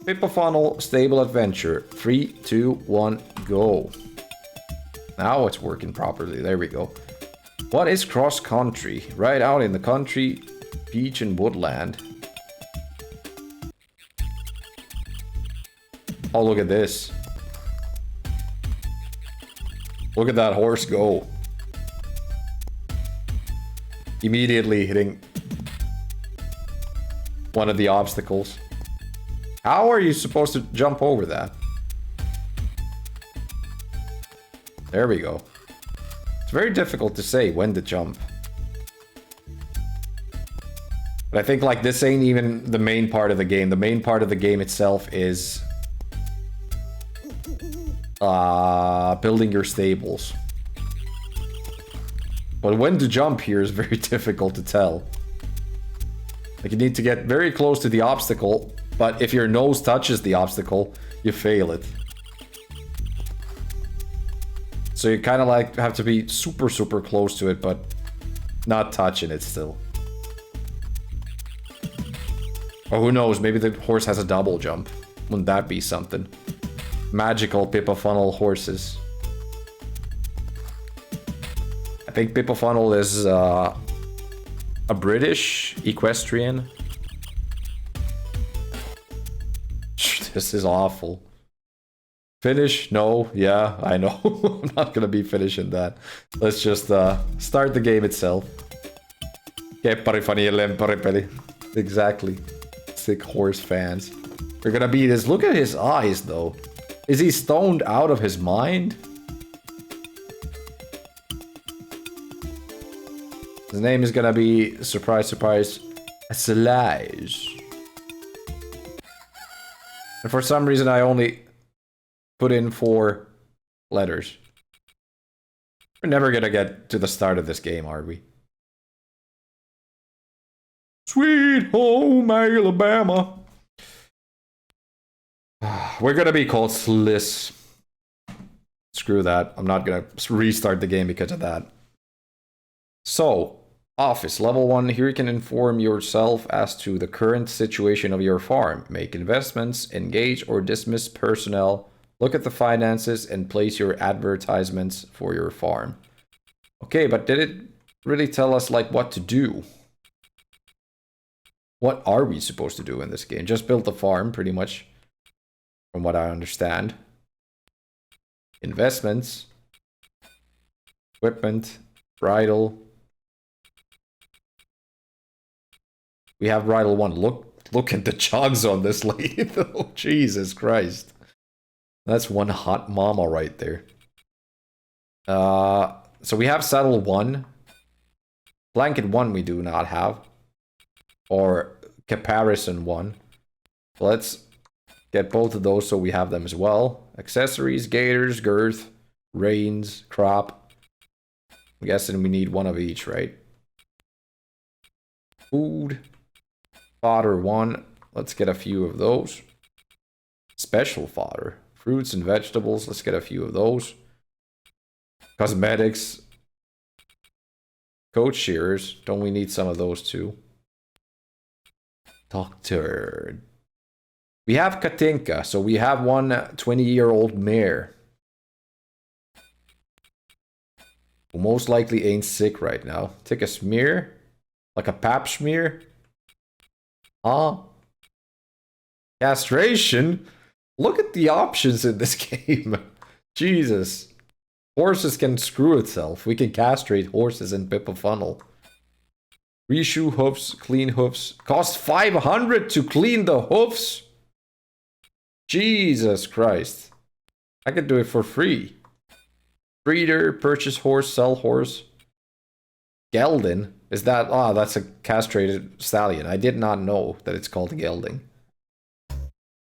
Pippa Funnell, stable adventure. 3, 2, 1, go. Now it's working properly. There we go. What is cross country? Right out in the country, beach and woodland. Oh, look at this. Look at that horse go. Immediately hitting one of the obstacles. How are you supposed to jump over that? There we go. It's very difficult to say when to jump. But I think like this ain't even the main part of the game. The main part of the game itself is building your stables. But when to jump here is very difficult to tell. Like you need to get very close to the obstacle, but if your nose touches the obstacle, you fail it. So you kind of like have to be super, super close to it, but not touching it still. Or who knows, maybe the horse has a double jump. Wouldn't that be something? Magical Pippa Funnell horses. I think Pippa Funnell is a British equestrian. This is awful. Finish? No. Yeah, I know. I'm not gonna be finishing that. Let's just start the game itself. Exactly. Sick horse fans. We're gonna beat this. Look at his eyes, though. Is he stoned out of his mind? His name is gonna be, surprise, surprise, Slage. And for some reason, I only put in 4 letters. We're never gonna get to the start of this game, are we? Sweet home Alabama. We're gonna be called Sliss. Screw that. I'm not gonna restart the game because of that. So, office level 1. Here you can inform yourself as to the current situation of your farm. Make investments, engage or dismiss personnel, look at the finances, and place your advertisements for your farm. Okay, but did it really tell us like what to do? What are we supposed to do in this game? Just build the farm, pretty much, from what I understand. Investments, equipment, bridle. We have bridle 1. Look at the chugs on this lady. Oh, Jesus Christ. That's one hot mama right there. So we have saddle 1. Blanket 1 we do not have. Or caparison 1. Let's get both of those so we have them as well. Accessories, gaiters, girth, reins, crop. I'm guessing we need 1 of each, right? Food. Fodder 1. Let's get a few of those. Special fodder. Fruits and vegetables. Let's get a few of those. Cosmetics. Coat shearers. Don't we need some of those too? Doctor. We have Katinka. So we have one 20-year-old mare. Who most likely ain't sick right now. Take a smear. Like a pap smear. Castration? Look at the options in this game. Jesus. Horses can screw itself. We can castrate horses in Pippa Funnell. Reshoe hoofs, clean hoofs. Cost 500 to clean the hoofs? Jesus Christ. I could do it for free. Breeder, purchase horse, sell horse. Gelding? Is that... Ah, that's a castrated stallion. I did not know that it's called gelding.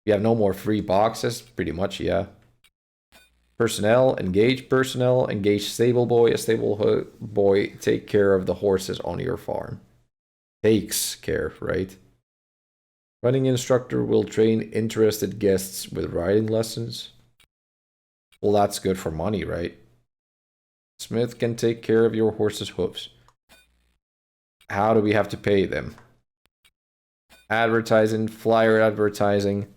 We have no more free boxes. Pretty much, yeah. Personnel, engage stable boy. A stable boy take care of the horses on your farm. Takes care, right? Running instructor will train interested guests with riding lessons. Well, that's good for money, right? Smith can take care of your horse's hoofs. How do we have to pay them? Advertising, flyer advertising.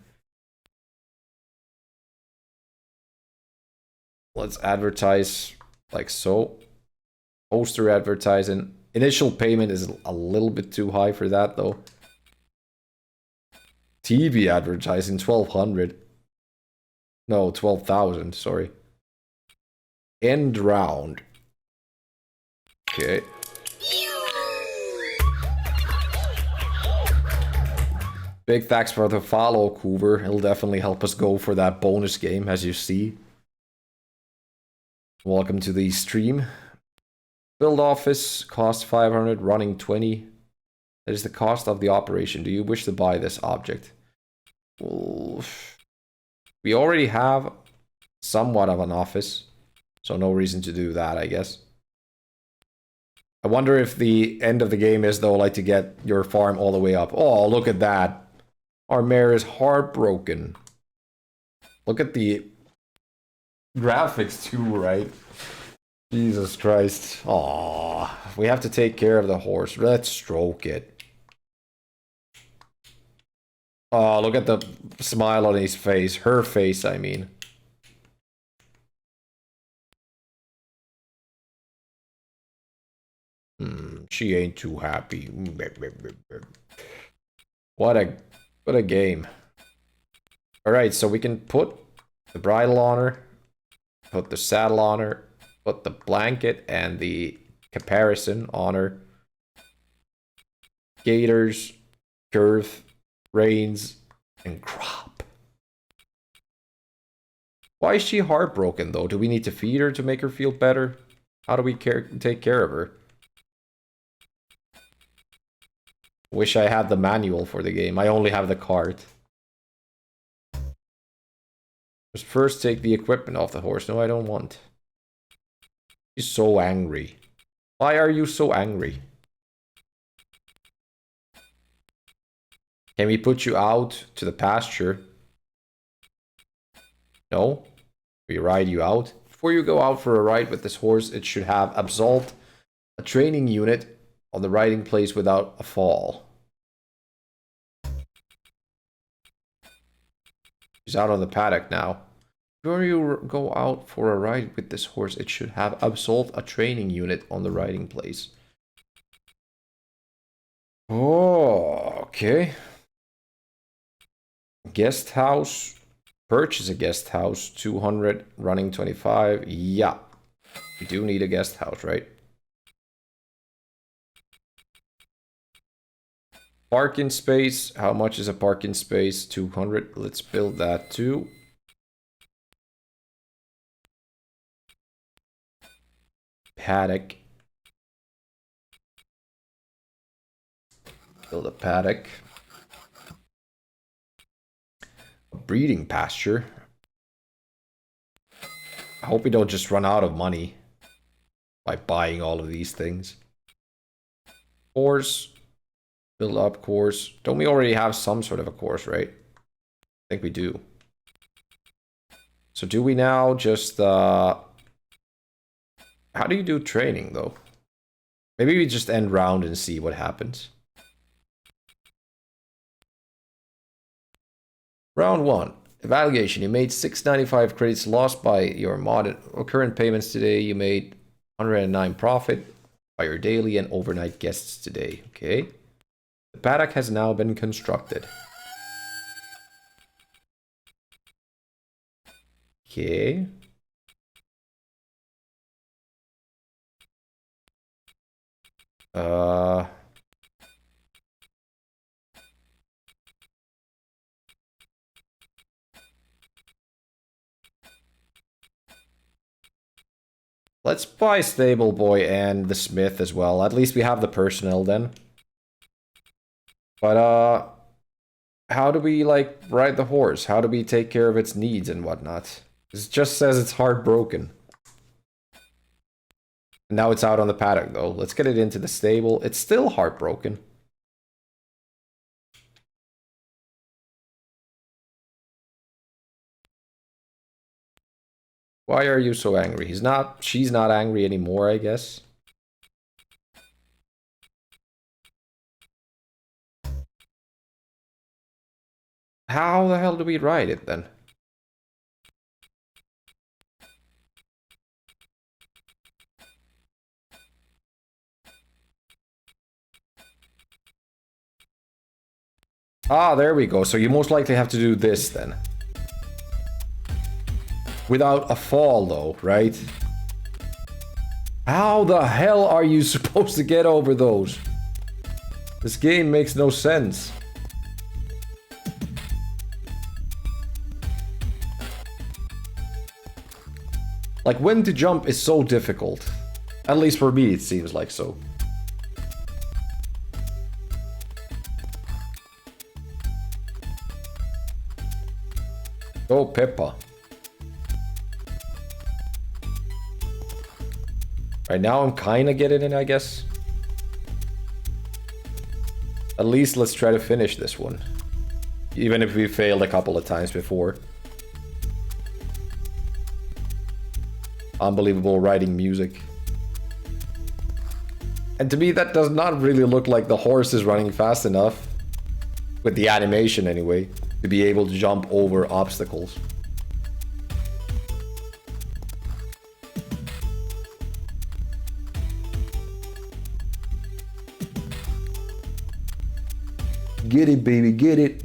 Let's advertise like so. Poster advertising. Initial payment is a little bit too high for that though. TV advertising 1200. No, 12,000, sorry. End round. Okay. Big thanks for the follow, Coover. He'll definitely help us go for that bonus game, as you see. Welcome to the stream. Build office, cost 500, running 20. That is the cost of the operation. Do you wish to buy this object? Well, we already have somewhat of an office, so no reason to do that, I guess. I wonder if the end of the game is, though, like to get your farm all the way up. Oh, look at that. Our mayor is heartbroken. Look at the graphics too, right? Jesus Christ. Aww. We have to take care of the horse. Let's stroke it. Oh, look at the smile on his face. Her face, I mean. She ain't too happy. What a game. Alright, so we can put the bridle on her, put the saddle on her, put the blanket and the caparison on her. Gaiters, girth, reins, and crop. Why is she heartbroken though? Do we need to feed her to make her feel better? How do we take care of her? Wish I had the manual for the game. I only have the cart. Just first take the equipment off the horse. No, I don't want. She's so angry. Why are you so angry? Can we put you out to the pasture? No? We ride you out? Before you go out for a ride with this horse, it should have absolved a training unit on the riding place without a fall. She's out on the paddock now. Before you go out for a ride with this horse, it should have absolved a training unit on the riding place. Oh, okay. Guest house. Purchase a guest house. 200, running 25. Yeah. We do need a guest house, right? Parking space. How much is a parking space? 200. Let's build that too. Paddock. Build a paddock. A breeding pasture. I hope we don't just run out of money by buying all of these things. Course. Build up course. Don't we already have some sort of a course, right? I think we do. So do we now just how do you do training though? Maybe we just end round and see what happens. Round 1. Evaluation. You made 695 credits lost by your mod or current payments today. You made 109 profit by your daily and overnight guests today. Okay. The paddock has now been constructed. Okay. Let's buy Stable Boy and the Smith as well. At least we have the personnel then. But, how do we, like, ride the horse? How do we take care of its needs and whatnot? It just says it's heartbroken. Now it's out on the paddock, though. Let's get it into the stable. It's still heartbroken. Why are you so angry? She's not angry anymore, I guess. How the hell do we ride it then? Ah, there we go. So you most likely have to do this then. Without a fall though, right? How the hell are you supposed to get over those? This game makes no sense. Like, when to jump is so difficult. At least for me, it seems like so. Go, Pippa. Right now, I'm kinda getting it, I guess. At least let's try to finish this one. Even if we failed a couple of times before. Unbelievable writing music. And to me, that does not really look like the horse is running fast enough. With the animation anyway. To be able to jump over obstacles. Get it, baby, get it.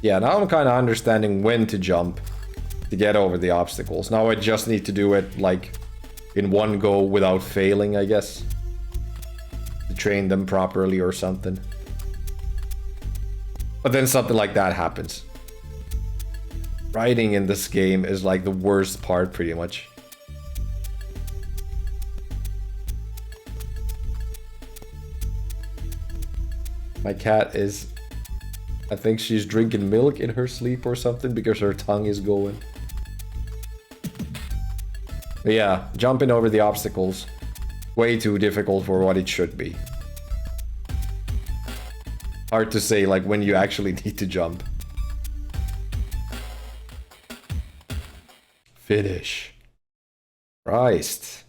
Yeah, now I'm kind of understanding when to jump to get over the obstacles. Now I just need to do it, like, in one go without failing, I guess. To train them properly or something. But then something like that happens. Riding in this game is like the worst part, pretty much. My cat is... I think she's drinking milk in her sleep or something because her tongue is going. But yeah, jumping over the obstacles. Way too difficult for what it should be. Hard to say, like, when you actually need to jump. Finish. Christ.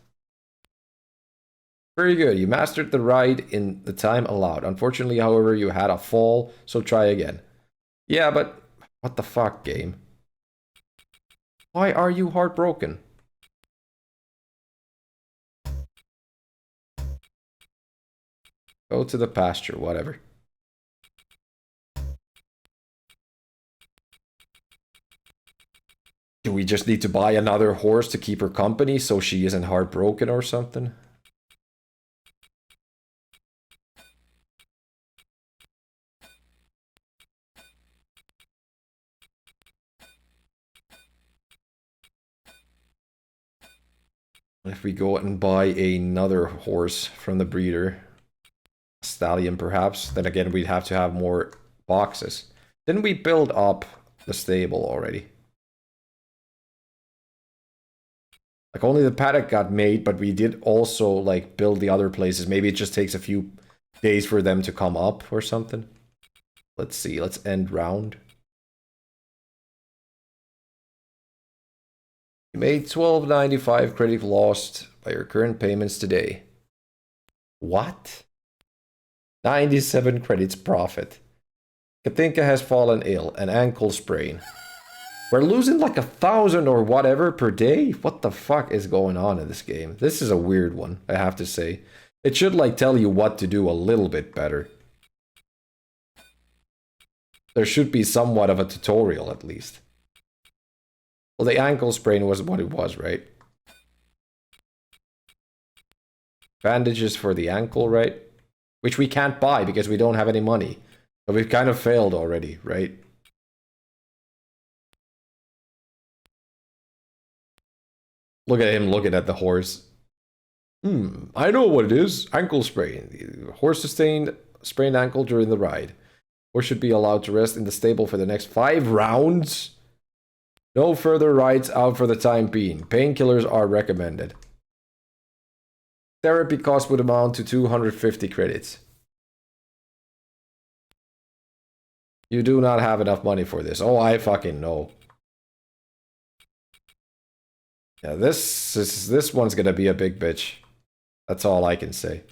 Very good. You mastered the ride in the time allowed. Unfortunately, however, you had a fall, so try again. Yeah, but... What the fuck, game? Why are you heartbroken? Go to the pasture, whatever. Do we just need to buy another horse to keep her company so she isn't heartbroken or something? If we go and buy another horse from the breeder, a stallion perhaps, then again we'd have to have more boxes. Didn't we build up the stable already? Like, only the paddock got made, but we did also, like, build the other places. Maybe it just takes a few days for them to come up or something. Let's see, let's end round. You made $12.95 credit lost by your current payments today. What? 97 credits profit. Katinka has fallen ill, an ankle sprain. We're losing like 1,000 or whatever per day? What the fuck is going on in this game? This is a weird one, I have to say. It should, like, tell you what to do a little bit better. There should be somewhat of a tutorial, at least. Well, the ankle sprain was what it was, right? Bandages for the ankle, right? Which we can't buy because we don't have any money. But we've kind of failed already, right? Look at him looking at the horse. I know what it is. Ankle sprain. The horse sustained sprained ankle during the ride. Horse should be allowed to rest in the stable for the next 5 rounds. No further rides out for the time being. Painkillers are recommended. Therapy cost would amount to 250 credits. You do not have enough money for this. Oh, I fucking know. Yeah, this one's gonna be a big bitch. That's all I can say.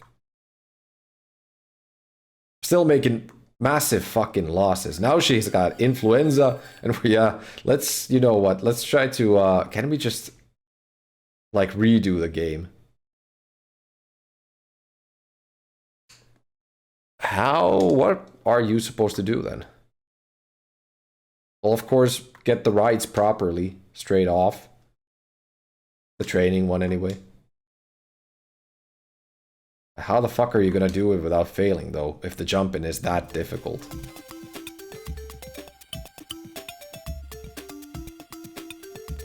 Still making massive fucking losses. Now she's got influenza, and yeah, let's, you know what, let's try to, can we just like redo the game. What are you supposed to do then? Well, of course, get the rides properly, straight off. The training one anyway. How the fuck are you gonna do it without failing though, if the jumping is that difficult?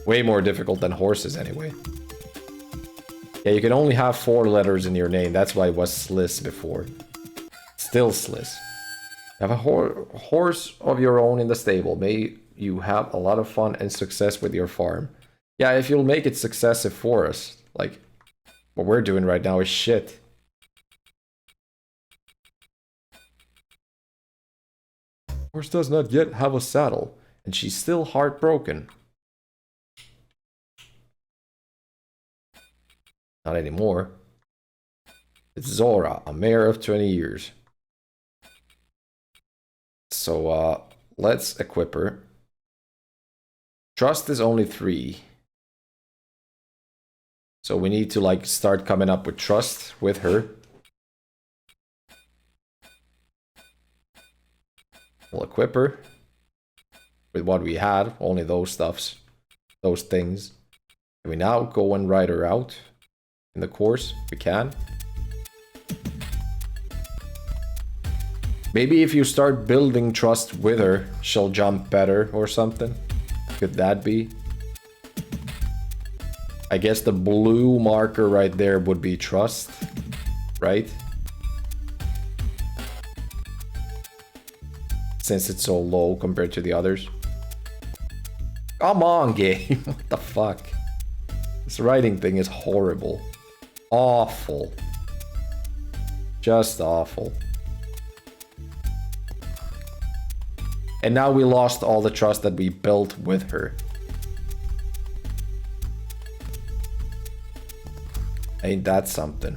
Way more difficult than horses anyway. Yeah, you can only have 4 letters in your name, that's why it was Sliss before. Still Sliss. Have a horse of your own in the stable. May you have a lot of fun and success with your farm. Yeah, if you'll make it successive for us. Like, what we're doing right now is shit. Horse does not yet have a saddle, and she's still heartbroken. Not anymore. It's Zora, a mare of 20 years. So, let's equip her. Trust is only 3. So we need to, like, start coming up with trust with her. We'll equip her with what we had, only those stuffs, those things. Can we now go and ride her out in the course? We can. Maybe if you start building trust with her, she'll jump better or something. Could that be? I guess the blue marker right there would be trust, right? Since it's so low compared to the others. Come on, game. What the fuck? This writing thing is horrible. Awful. Just awful. And now we lost all the trust that we built with her. Ain't that something?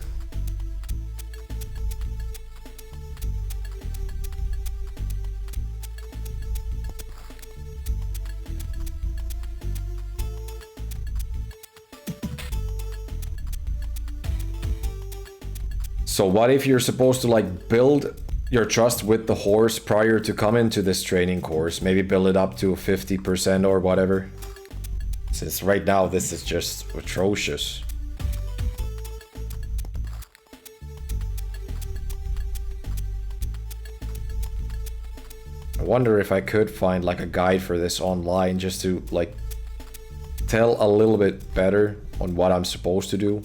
So what if you're supposed to like build your trust with the horse prior to coming to this training course? Maybe build it up to 50% or whatever. Since right now this is just atrocious. I wonder if I could find like a guide for this online just to like tell a little bit better on what I'm supposed to do.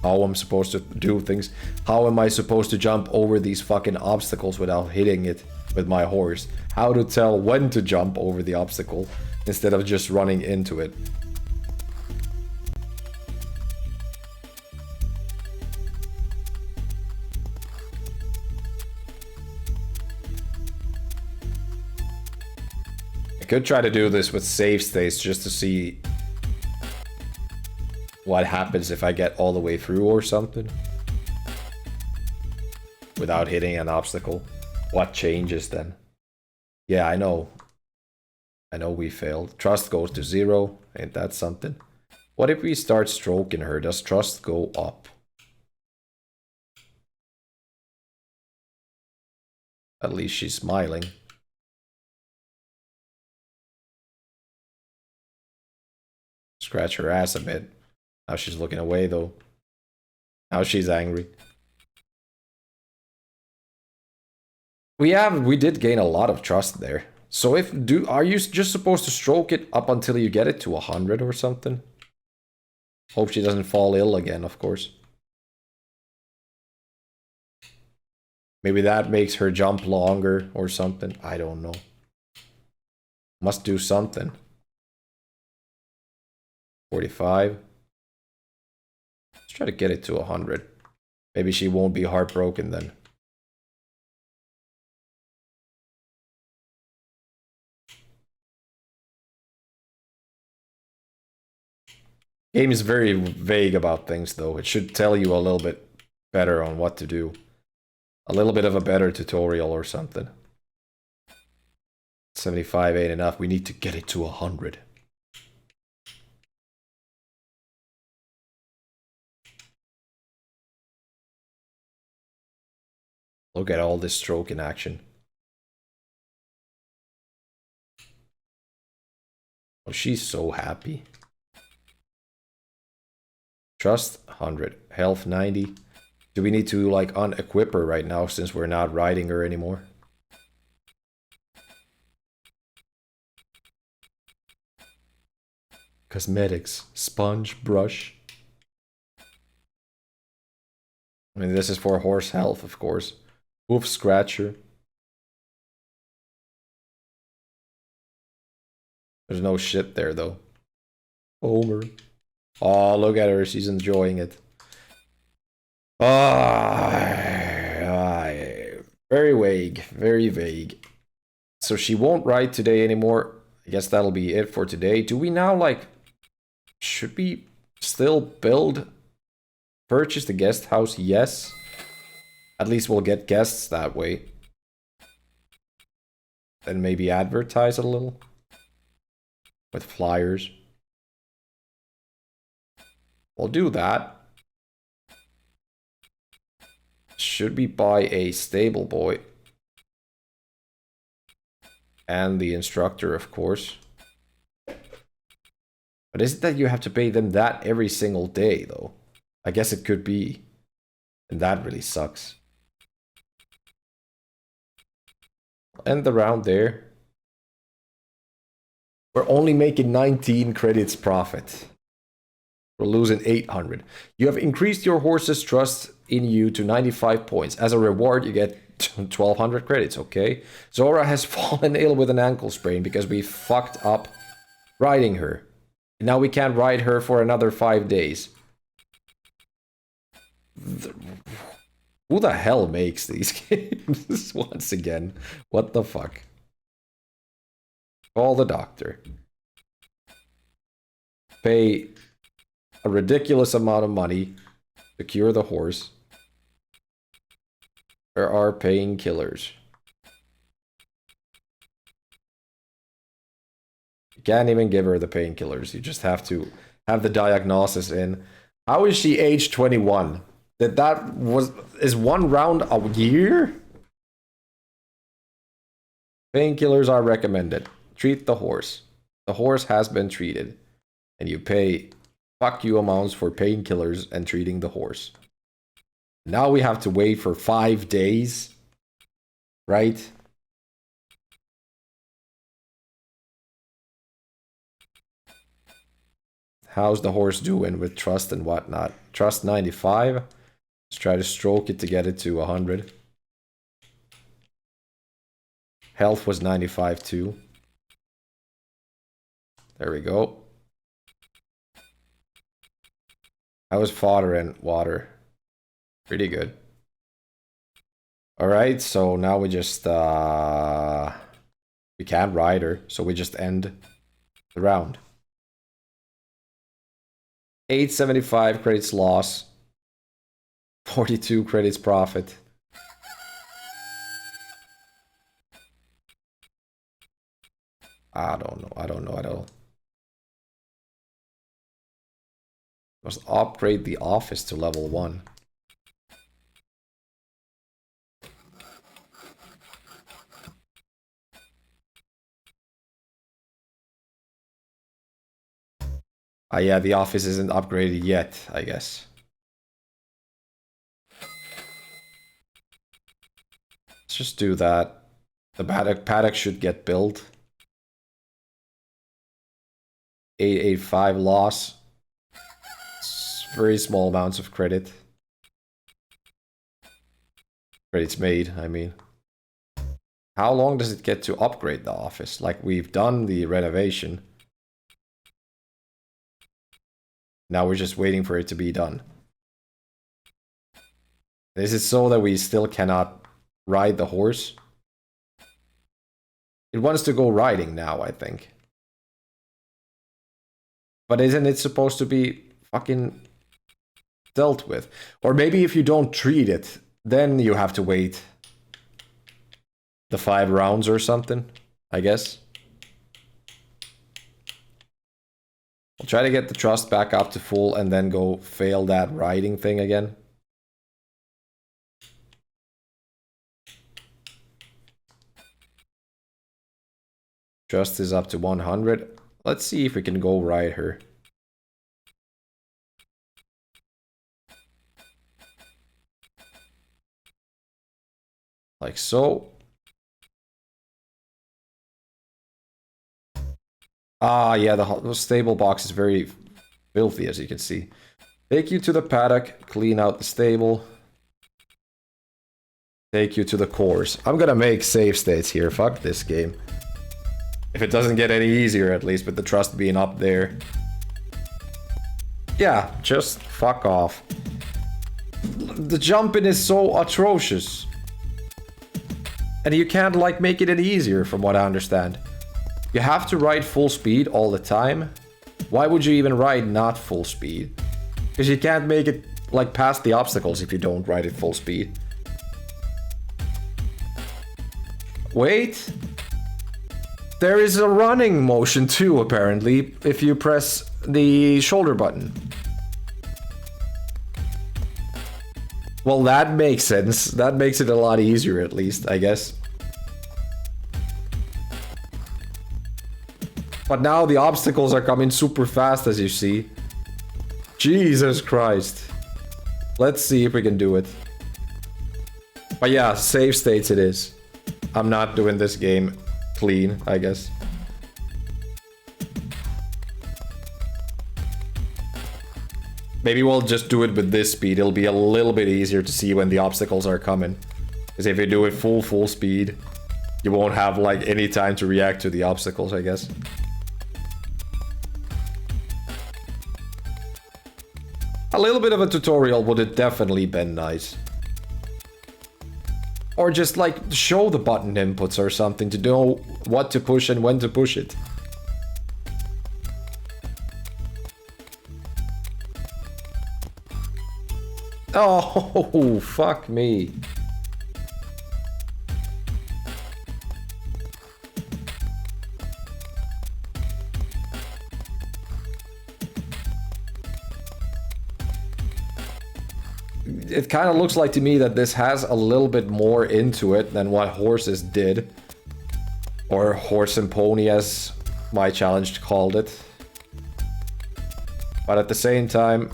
How I'm supposed to do things. How am I supposed to jump over these fucking obstacles without hitting it with my horse? How to tell when to jump over the obstacle instead of just running into it. I could try to do this with save states just to see what happens if I get all the way through or something. Without hitting an obstacle. What changes then? Yeah, I know. I know we failed. Trust goes to 0. Ain't that something? What if we start stroking her? Does trust go up? At least she's smiling. Scratch her ass a bit. Now she's looking away though. Now she's angry. We did gain a lot of trust there. So are you just supposed to stroke it up until you get it to 100 or something? Hope she doesn't fall ill again, of course. Maybe that makes her jump longer or something. I don't know. Must do something. 45. Let's try to get it to 100. Maybe she won't be heartbroken then. Game is very vague about things though. It should tell you a little bit better on what to do. A little bit of a better tutorial or something. 75 ain't enough. We need to get it to 100. Look at all this stroke in action. Oh, she's so happy. Trust 100. Health 90. Do we need to like unequip her right now since we're not riding her anymore? Cosmetics. Sponge, brush. I mean, this is for horse health, of course. Hoof scratcher. There's no shit there, though. Homer. Oh, look at her. She's enjoying it. Very vague. Very vague. So she won't ride today anymore. I guess that'll be it for today. Do we now, like... Should we still build... Purchase the guest house? Yes. At least we'll get guests that way. Then maybe advertise a little. With flyers. We'll do that. Should we buy a stable boy? And the instructor, of course. But is it that you have to pay them that every single day, though? I guess it could be. And that really sucks. End the round there. We're only making 19 credits profit. We're losing 800. You have increased your horse's trust in you to 95 points. As a reward, you get 1200 credits, okay? Zora has fallen ill with an ankle sprain because we fucked up riding her. Now we can't ride her for another 5 days. Who the hell makes these games? Once again, what the fuck? Call the doctor. Pay a ridiculous amount of money to cure the horse. There are painkillers. You can't even give her the painkillers. You just have to have the diagnosis in. How is she age 21? Is one round a year? Painkillers are recommended. Treat the horse. The horse has been treated. And you pay fuck you amounts for painkillers and treating the horse. Now we have to wait for 5 days. Right? How's the horse doing with trust and whatnot? Trust 95. Let's try to stroke it to get it to 100. Health was 95 too. There we go. How was fodder and water? Pretty good. Alright, so now we just... we can't ride her, so we just end the round. 875 credits loss. 42 credits profit. I don't know at all. Must upgrade the office to level 1. Ah, yeah, the office isn't upgraded yet, I guess. Let's just do that. The paddock should get built. 885 loss. It's very small amounts of credit. Credits made, I mean. How long does it get to upgrade the office? Like, we've done the renovation. Now we're just waiting for it to be done. Is it so that we still cannot ride the horse? It wants to go riding now, I think. But isn't it supposed to be fucking dealt with? Or maybe if you don't treat it, then you have to wait the 5 rounds or something, I guess. We'll try to get the trust back up to full and then go fail that riding thing again. Trust is up to 100. Let's see if we can go ride her. Like so. Ah, yeah, the stable box is very filthy, as you can see. Take you to the paddock, clean out the stable. Take you to the course. I'm gonna make save states here. Fuck this game. If it doesn't get any easier, at least, with the trust being up there. Yeah, just fuck off. The jumping is so atrocious. And you can't, like, make it any easier, from what I understand. You have to ride full speed all the time. Why would you even ride not full speed? Because you can't make it, like, past the obstacles if you don't ride it full speed. Wait. There is a running motion too, apparently, if you press the shoulder button. Well, that makes sense. That makes it a lot easier, at least, I guess. But now the obstacles are coming super fast, as you see. Jesus Christ. Let's see if we can do it. But yeah, save states it is. I'm not doing this game clean, I guess. Maybe we'll just do it with this speed. It'll be a little bit easier to see when the obstacles are coming. Because if you do it full speed, you won't have, like, any time to react to the obstacles, I guess. A little bit of a tutorial would have definitely been nice. Or just, like, show the button inputs or something to know what to push and when to push it. Oh, fuck me. It kind of looks like to me that this has a little bit more into it than what horses did. Or horse and pony, as my challenge called it. But at the same time,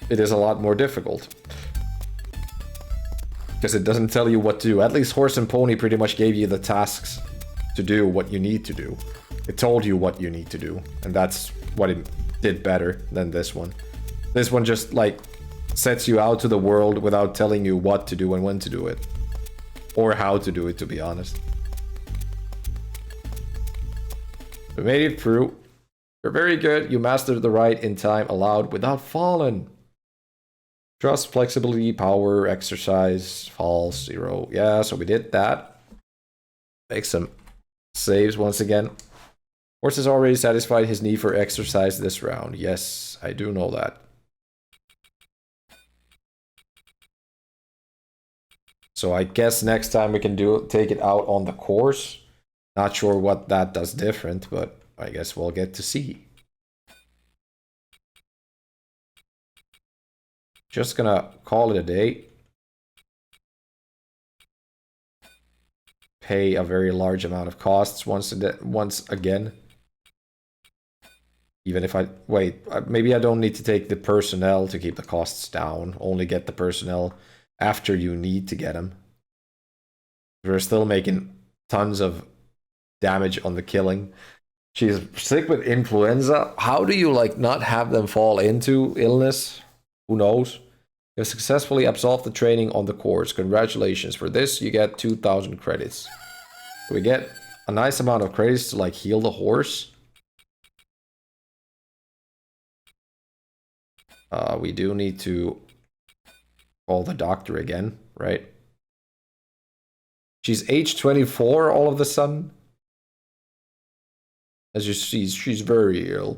it is a lot more difficult. Because it doesn't tell you what to do. At least horse and pony pretty much gave you the tasks to do what you need to do. It told you what you need to do. And that's what it did better than this one. This one just, like, sets you out to the world without telling you what to do and when to do it. Or how to do it, to be honest. We made it through. You're very good. You mastered the ride in time allowed without falling. Trust, flexibility, power, exercise, falls, 0. Yeah, so we did that. Make some saves once again. Horse has already satisfied his need for exercise this round. Yes, I do know that. So I guess next time we can take it out on the course. Not sure what that does different, but I guess we'll get to see. Just gonna call it a day. Pay a very large amount of costs once again. Even if I... Wait, maybe I don't need to take the personnel to keep the costs down. Only get the personnel after you need to get them. We're still making tons of damage on the killing. She's sick with influenza. How do you, like, not have them fall into illness? Who knows? You have successfully absolved the training on the course. Congratulations. For this, you get 2,000 credits. We get a nice amount of credits to, like, heal the horse. We do need to call the doctor again, right? She's age 24 all of a sudden. As you see, she's very ill.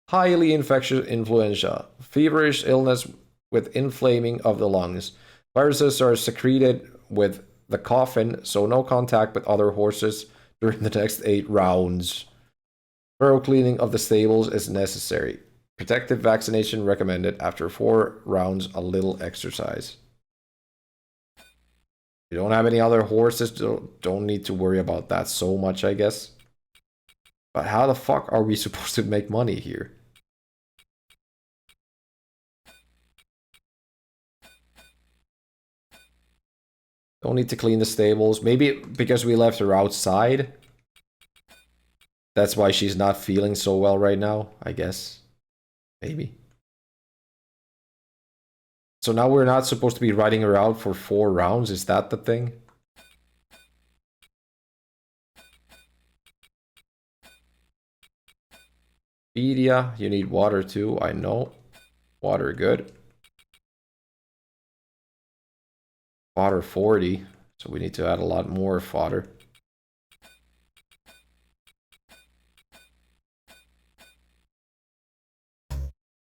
Highly infectious influenza. Feverish illness with inflaming of the lungs. Viruses are secreted with the coffin, so no contact with other horses during the next 8 rounds. Thorough cleaning of the stables is necessary. Protective vaccination recommended after 4 rounds, a little exercise. You don't have any other horses, don't need to worry about that so much, I guess. But how the fuck are we supposed to make money here? Don't need to clean the stables. Maybe because we left her outside. That's why she's not feeling so well right now, I guess. Maybe. So now we're not supposed to be riding her out for 4 rounds, is that the thing? Media, you need water too, I know. Water, good. Fodder 40, so we need to add a lot more fodder.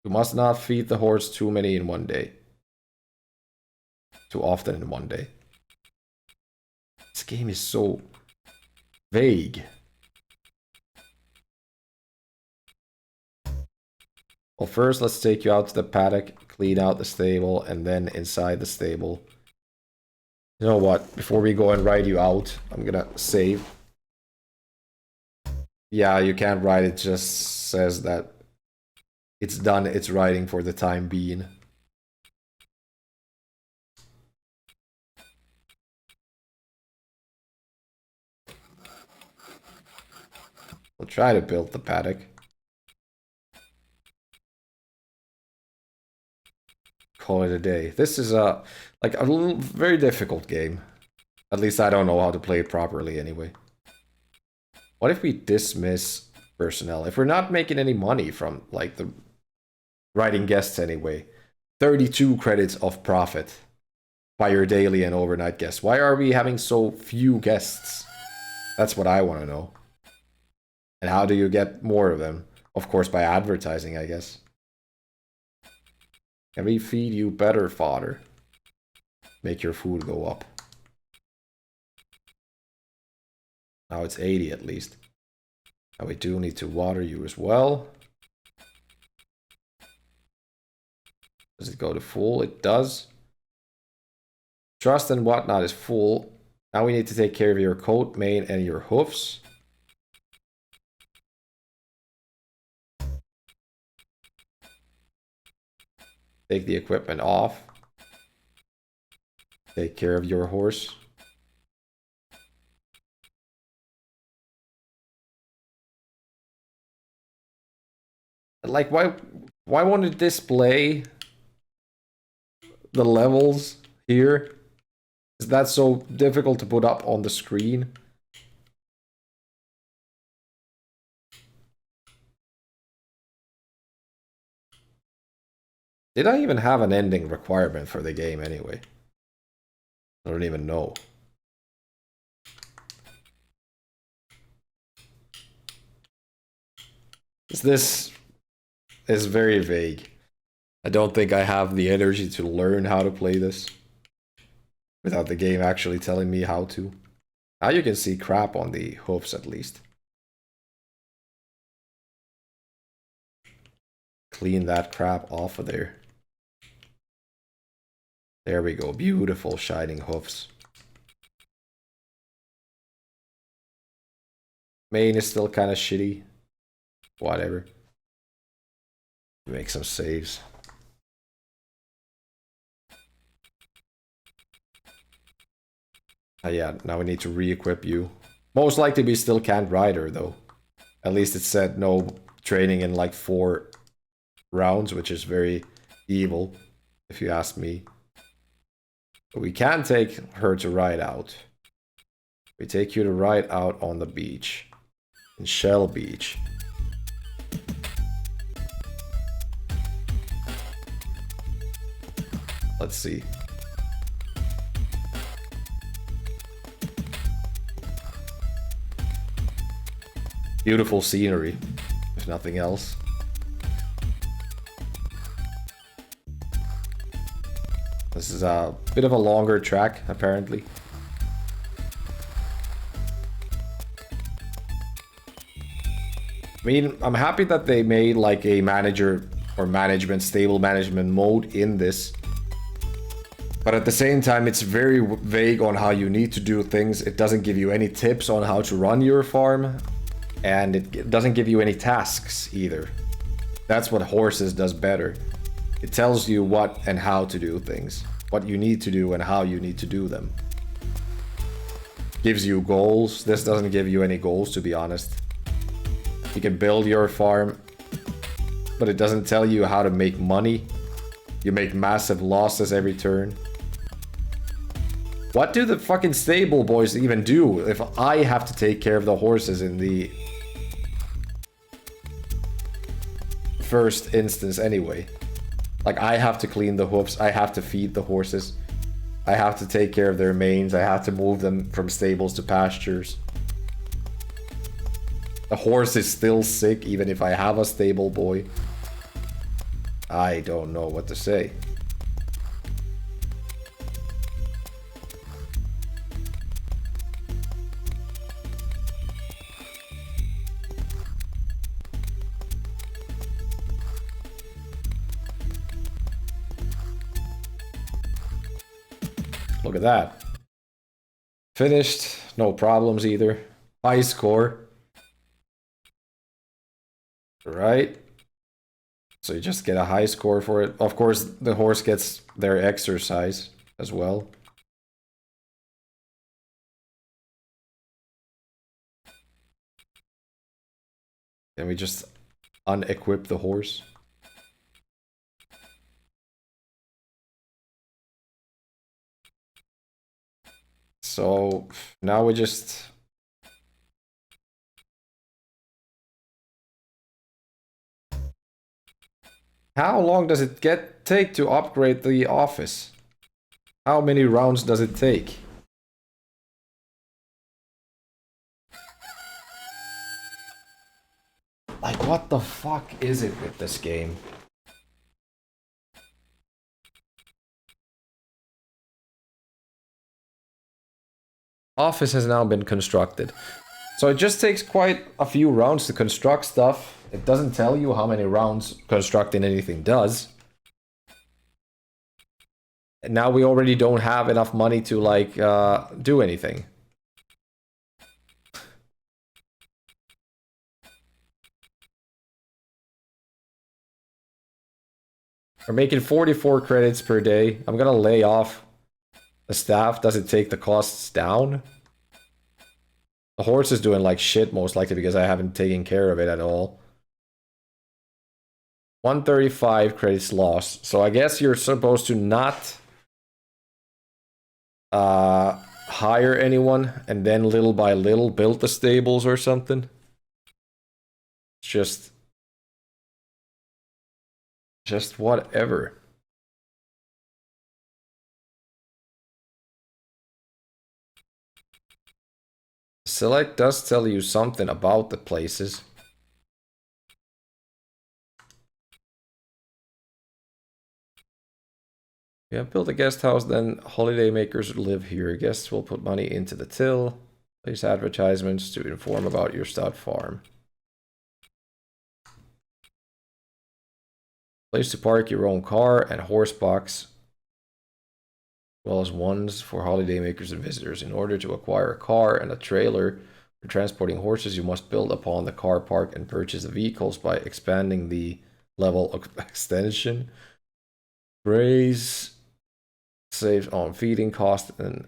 You must not feed the horse too many in one day. Too often in one day. This game is so vague. Well, first let's take you out to the paddock, clean out the stable, and then inside the stable. You know what? Before we go and ride you out, I'm gonna save. Yeah, you can't ride it, just says that it's done its riding for the time being. We'll try to build the paddock. Call it a day. This is a very difficult game. At least I don't know how to play it properly anyway. What if we dismiss personnel? If we're not making any money from like the riding guests anyway. 32 credits of profit by your daily and overnight guests. Why are we having so few guests? That's what I want to know. And how do you get more of them? Of course, by advertising, I guess. Can we feed you better fodder? Make your food go up. Now it's 80 at least. Now we do need to water you as well. Does it go to full? It does. Trust and whatnot is full. Now we need to take care of your coat, mane, and your hoofs. Take the equipment off. Take care of your horse. Like, why won't it display the levels here? Is that so difficult to put up on the screen? Did I even have an ending requirement for the game anyway? I don't even know. This is very vague. I don't think I have the energy to learn how to play this without the game actually telling me how to. Now you can see crap on the hoofs at least. Clean that crap off of there. There we go. Beautiful shining hoofs. Mane is still kind of shitty. Whatever. Make some saves. Yeah, now we need to re-equip you. Most likely we still can't ride her though. At least it said no training in like 4 rounds, which is very evil, if you ask me. But we can take her to ride out. We take you to ride out on the beach. In Shell Beach. Let's see. Beautiful scenery, if nothing else. This is a bit of a longer track, apparently. I mean, I'm happy that they made like a manager or management, stable management mode in this. But at the same time, it's very vague on how you need to do things. It doesn't give you any tips on how to run your farm. And it doesn't give you any tasks either. That's what horses does better. It tells you what and how to do things. What you need to do and how you need to do them. Gives you goals. This doesn't give you any goals, to be honest. You can build your farm, but it doesn't tell you how to make money. You make massive losses every turn. What do the fucking stable boys even do if I have to take care of the horses in the first instance anyway? Like, I have to clean the hoofs, I have to feed the horses, I have to take care of their manes, I have to move them from stables to pastures. The horse is still sick even if I have a stable boy. I don't know what to say. Look at that. Finished. No problems either. High score. Right? So you just get a high score for it. Of course, the horse gets their exercise as well. Can we just unequip the horse? So now we just... How long does it take to upgrade the office? How many rounds does it take? Like, what the fuck is it with this game? Office has now been constructed. So it just takes quite a few rounds to construct stuff. It doesn't tell you how many rounds constructing anything does. And now we already don't have enough money to, like, do anything. We're making 44 credits per day. I'm gonna lay off the staff. Does it take the costs down? The horse is doing like shit, most likely because I haven't taken care of it at all. 135 credits lost. So I guess you're supposed to not hire anyone and then little by little build the stables or something. It's just whatever. Select does tell you something about the places. We have built a guest house, then holiday makers live here. Guests will put money into the till. Place advertisements to inform about your stud farm. Place to park your own car and horse box, as well as ones for holiday makers and visitors. In order to acquire a car and a trailer for transporting horses, you must build upon the car park and purchase the vehicles by expanding the level of extension. Graze saves on feeding cost and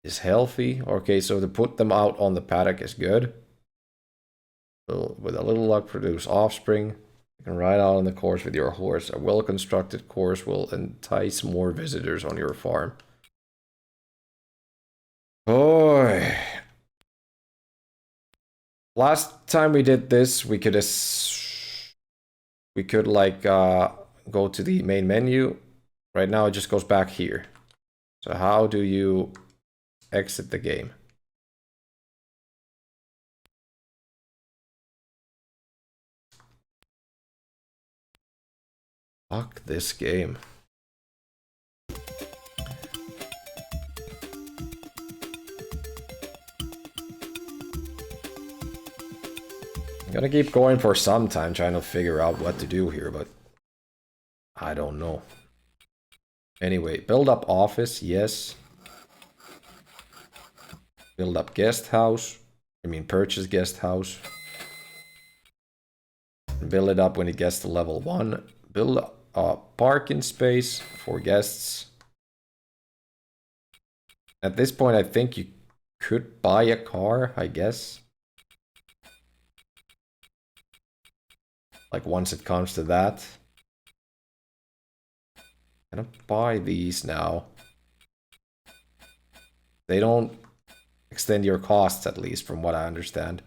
is healthy. Okay, so to put them out on the paddock is good. So with a little luck, produce offspring. You can ride out on the course with your horse. A well-constructed course will entice more visitors on your farm. Boy. Last time we did this, we could like go to the main menu. Right now it just goes back here. So how do you exit the game? Fuck this game. I'm gonna keep going for some time trying to figure out what to do here, but I don't know. Anyway, build up office, yes. Build up guest house. I mean, purchase guest house. Build it up when it gets to level 1. Build a parking space for guests. At this point, I think you could buy a car, I guess. Like, once it comes to that. I'm gonna buy these now. They don't extend your costs, at least, from what I understand.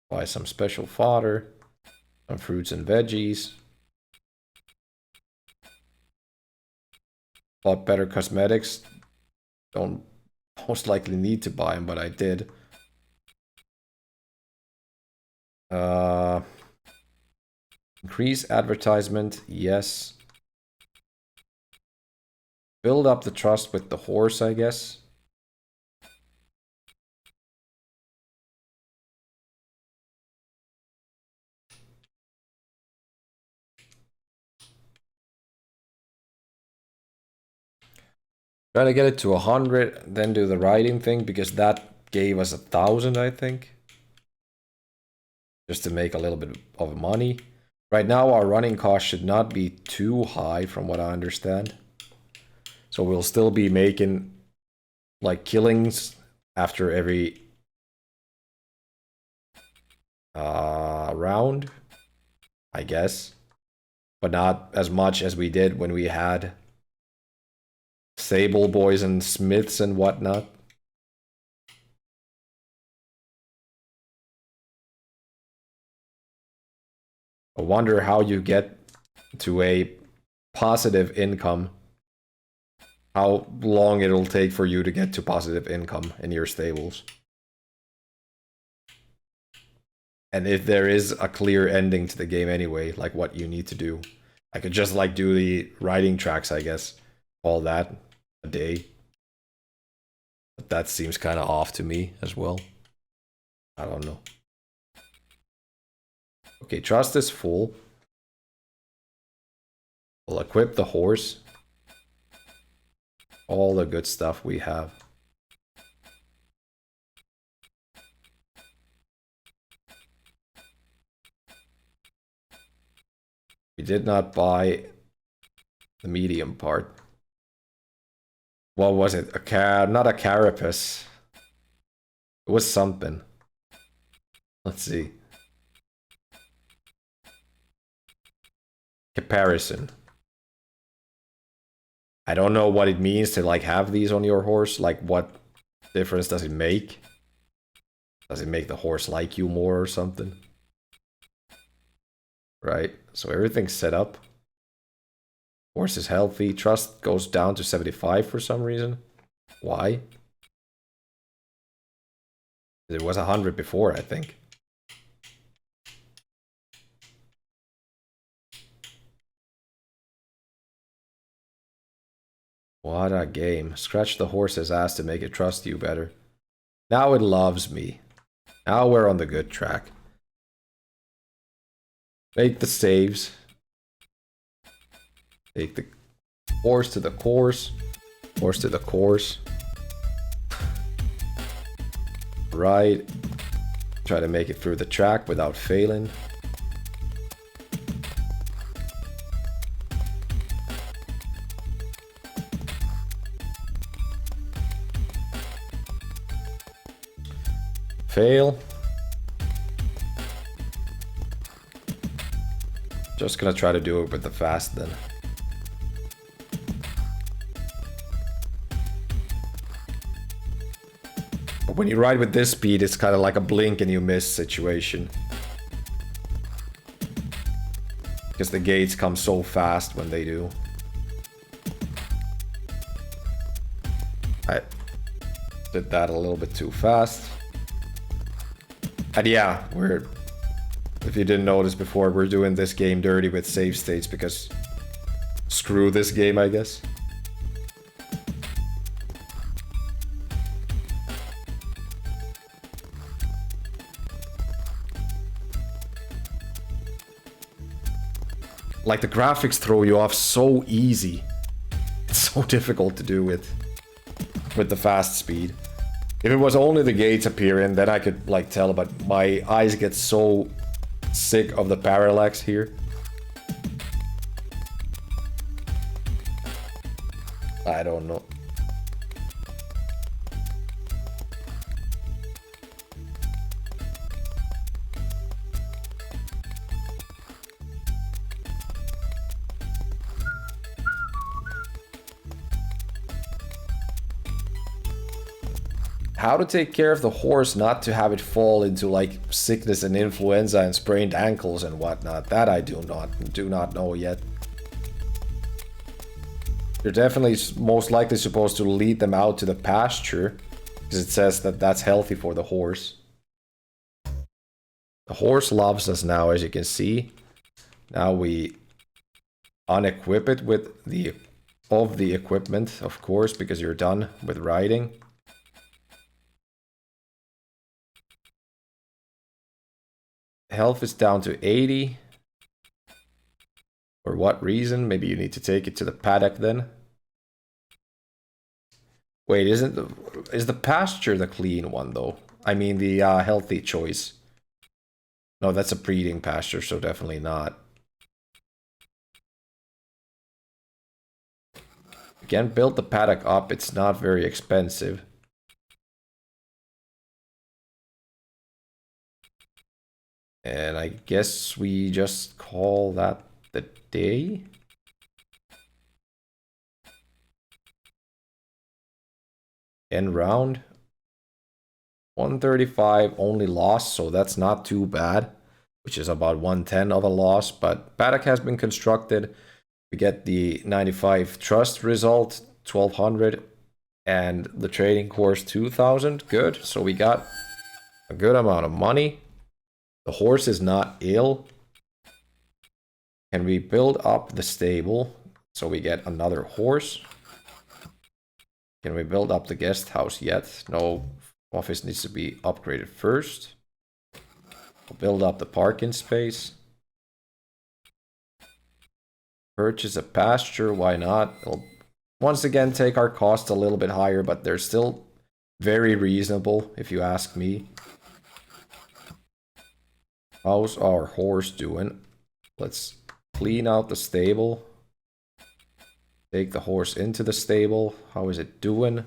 Buy some special fodder. Some fruits and veggies. Bought better cosmetics. Don't most likely need to buy them, but I did. Increase advertisement, yes. Build up the trust with the horse, I guess. Try to get it to 100, then do the riding thing, because that gave us 1,000, I think. Just to make a little bit of money. Right now, our running cost should not be too high, from what I understand. So we'll still be making, like, killings after every round, I guess. But not as much as we did when we had Sable Boys and Smiths and whatnot. I wonder how you get to a positive income. How long it'll take for you to get to positive income in your stables. And if there is a clear ending to the game anyway, like what you need to do. I could just like do the riding tracks, I guess. All that a day. But that seems kind of off to me as well. I don't know. Okay, trust is full. We'll equip the horse. All the good stuff we have. We did not buy the medium part. What was it? Not a carapace. It was something. Let's see. Comparison. I don't know what it means to like have these on your horse. Like, what difference does it make? Does it make the horse like you more or something? Right, so everything's set up. Horse is healthy. Trust goes down to 75 for some reason. Why? It was 100 before, I think. What a game. Scratch the horse's ass to make it trust you better. Now it loves me. Now we're on the good track. Make the saves. Take the horse to the course. Horse to the course. Right. Try to make it through the track without failing. Fail. Just gonna try to do it with the fast then. But when you ride with this speed, it's kind of like a blink and you miss situation. Because the gates come so fast when they do. I did that a little bit too fast. And yeah, if you didn't notice before, we're doing this game dirty with save states because screw this game, I guess. Like, the graphics throw you off so easy. It's so difficult to do with the fast speed. If it was only the gates appearing, then I could like tell, but my eyes get so sick of the parallax here. I don't know. How to take care of the horse not to have it fall into like sickness and influenza and sprained ankles and whatnot. That I do not know yet. You're definitely most likely supposed to lead them out to the pasture because it says that that's healthy for the horse. The horse loves us now, as you can see. Now we unequip it with the equipment, of course, because you're done with riding. Health is down to 80. For what reason? Maybe you need to take it to the paddock then. Wait, is the pasture the clean one though? I mean the healthy choice. No, that's a breeding pasture, so definitely not. Again, build the paddock up. It's not very expensive. And I guess we just call that the day. End round. 135 only loss, so that's not too bad. Which is about 110 of a loss, but paddock has been constructed. We get the 95 trust result, 1200, and the trading course 2000. Good, so we got a good amount of money. The horse is not ill. Can we build up the stable so we get another horse? Can we build up the guest house yet? No, office needs to be upgraded first. We'll build up the parking space. Purchase a pasture, why not? It'll once again take our cost a little bit higher, but they're still very reasonable if you ask me. How's our horse doing? Let's clean out the stable. Take the horse into the stable. How is it doing?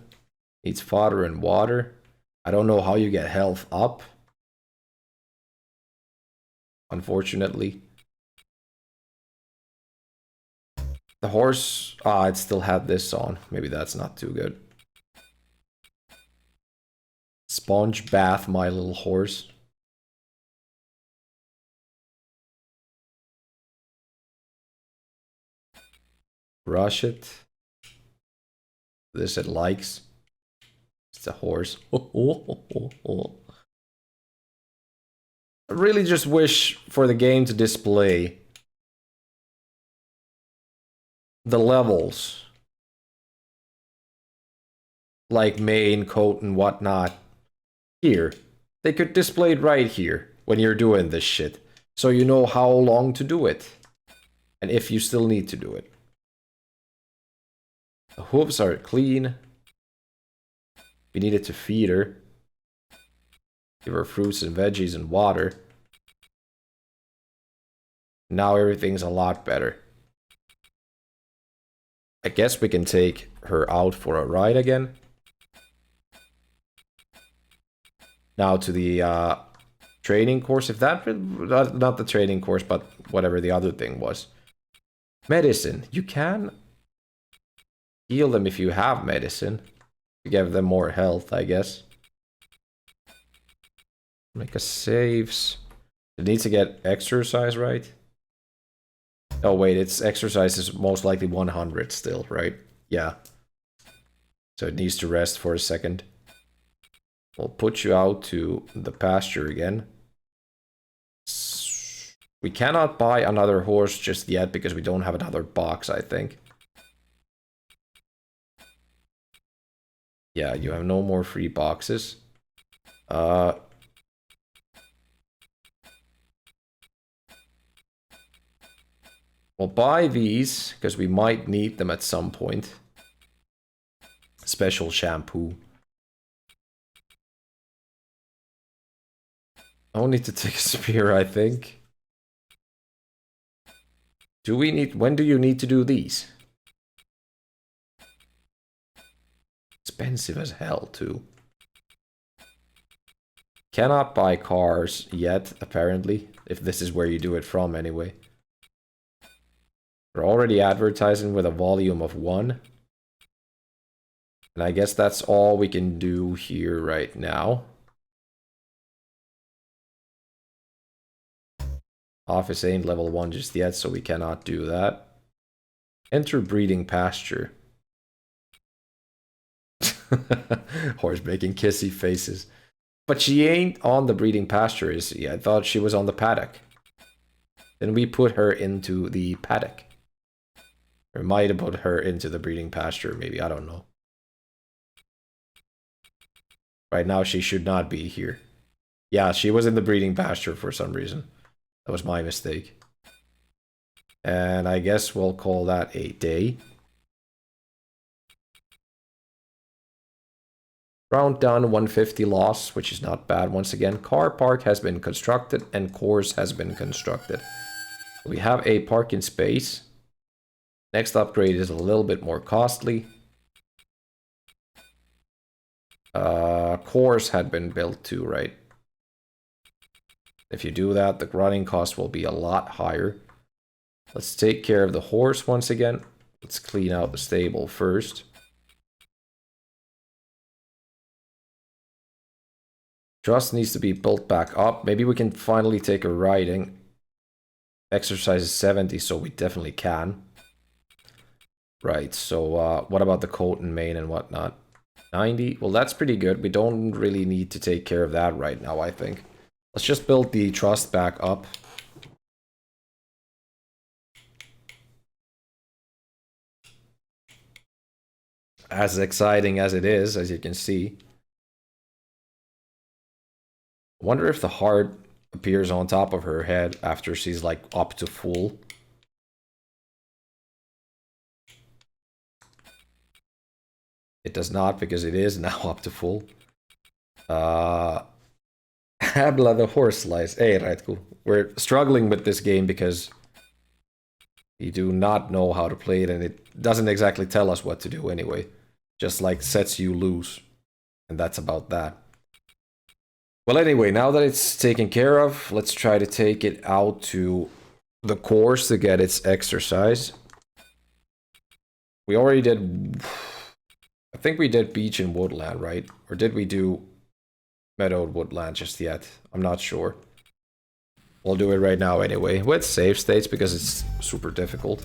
Needs fodder and water. I don't know how you get health up. Unfortunately. The horse... it still had this on. Maybe that's not too good. Sponge bath my little horse. Brush it. This it likes. It's a horse. I really just wish for the game to display the levels. Like mane, coat, and whatnot. Here. They could display it right here when you're doing this shit. So you know how long to do it. And if you still need to do it. The hooves are clean. We needed to feed her. Give her fruits and veggies and water. Now everything's a lot better. I guess we can take her out for a ride again. Now to the training course. If that... Not the training course, but whatever the other thing was. Medicine. You can... heal them if you have medicine. To give them more health, I guess. Make a saves. It needs to get exercise, right? Oh wait, its exercise is most likely 100 still, right? Yeah. So it needs to rest for a second. We'll put you out to the pasture again. We cannot buy another horse just yet because we don't have another box, I think. Yeah, you have no more free boxes. We'll buy these, because we might need them at some point. Special shampoo. I'll need to take a spear, I think. Do we need... When do you need to do these? Expensive as hell, too. Cannot buy cars yet, apparently. If this is where you do it from, anyway. We're already advertising with a volume of 1. And I guess that's all we can do here right now. Office ain't level 1 just yet, so we cannot do that. Enter breeding pasture. Horse making kissy faces. But she ain't on the breeding pasture, is she? I thought she was on the paddock. Then we put her into the paddock. Or might have put her into the breeding pasture, maybe, I don't know. Right now she should not be here. Yeah, she was in the breeding pasture for some reason. That was my mistake. And I guess we'll call that a day. Round down 150 loss, which is not bad. Once again, car park has been constructed and course has been constructed. We have a parking space. Next upgrade is a little bit more costly. Course had been built too, right? If you do that, the running cost will be a lot higher. Let's take care of the horse once again. Let's clean out the stable first. Trust needs to be built back up. Maybe we can finally take a riding. Exercise is 70, so we definitely can. Right, so what about the coat and mane and whatnot? 90? Well, that's pretty good. We don't really need to take care of that right now, I think. Let's just build the trust back up. As exciting as it is, as you can see. I wonder if the heart appears on top of her head after she's like up to full. It does not, because it is now up to full. Habla the horse slice. Hey, right, cool. We're struggling with this game because you do not know how to play it, and it doesn't exactly tell us what to do anyway. Just like sets you loose. And that's about that. Well, anyway, now that it's taken care of, let's try to take it out to the course to get its exercise. We already did... I think we did beach and woodland, right? Or did we do meadowed woodland just yet? I'm not sure. We'll do it right now anyway, with save states because it's super difficult.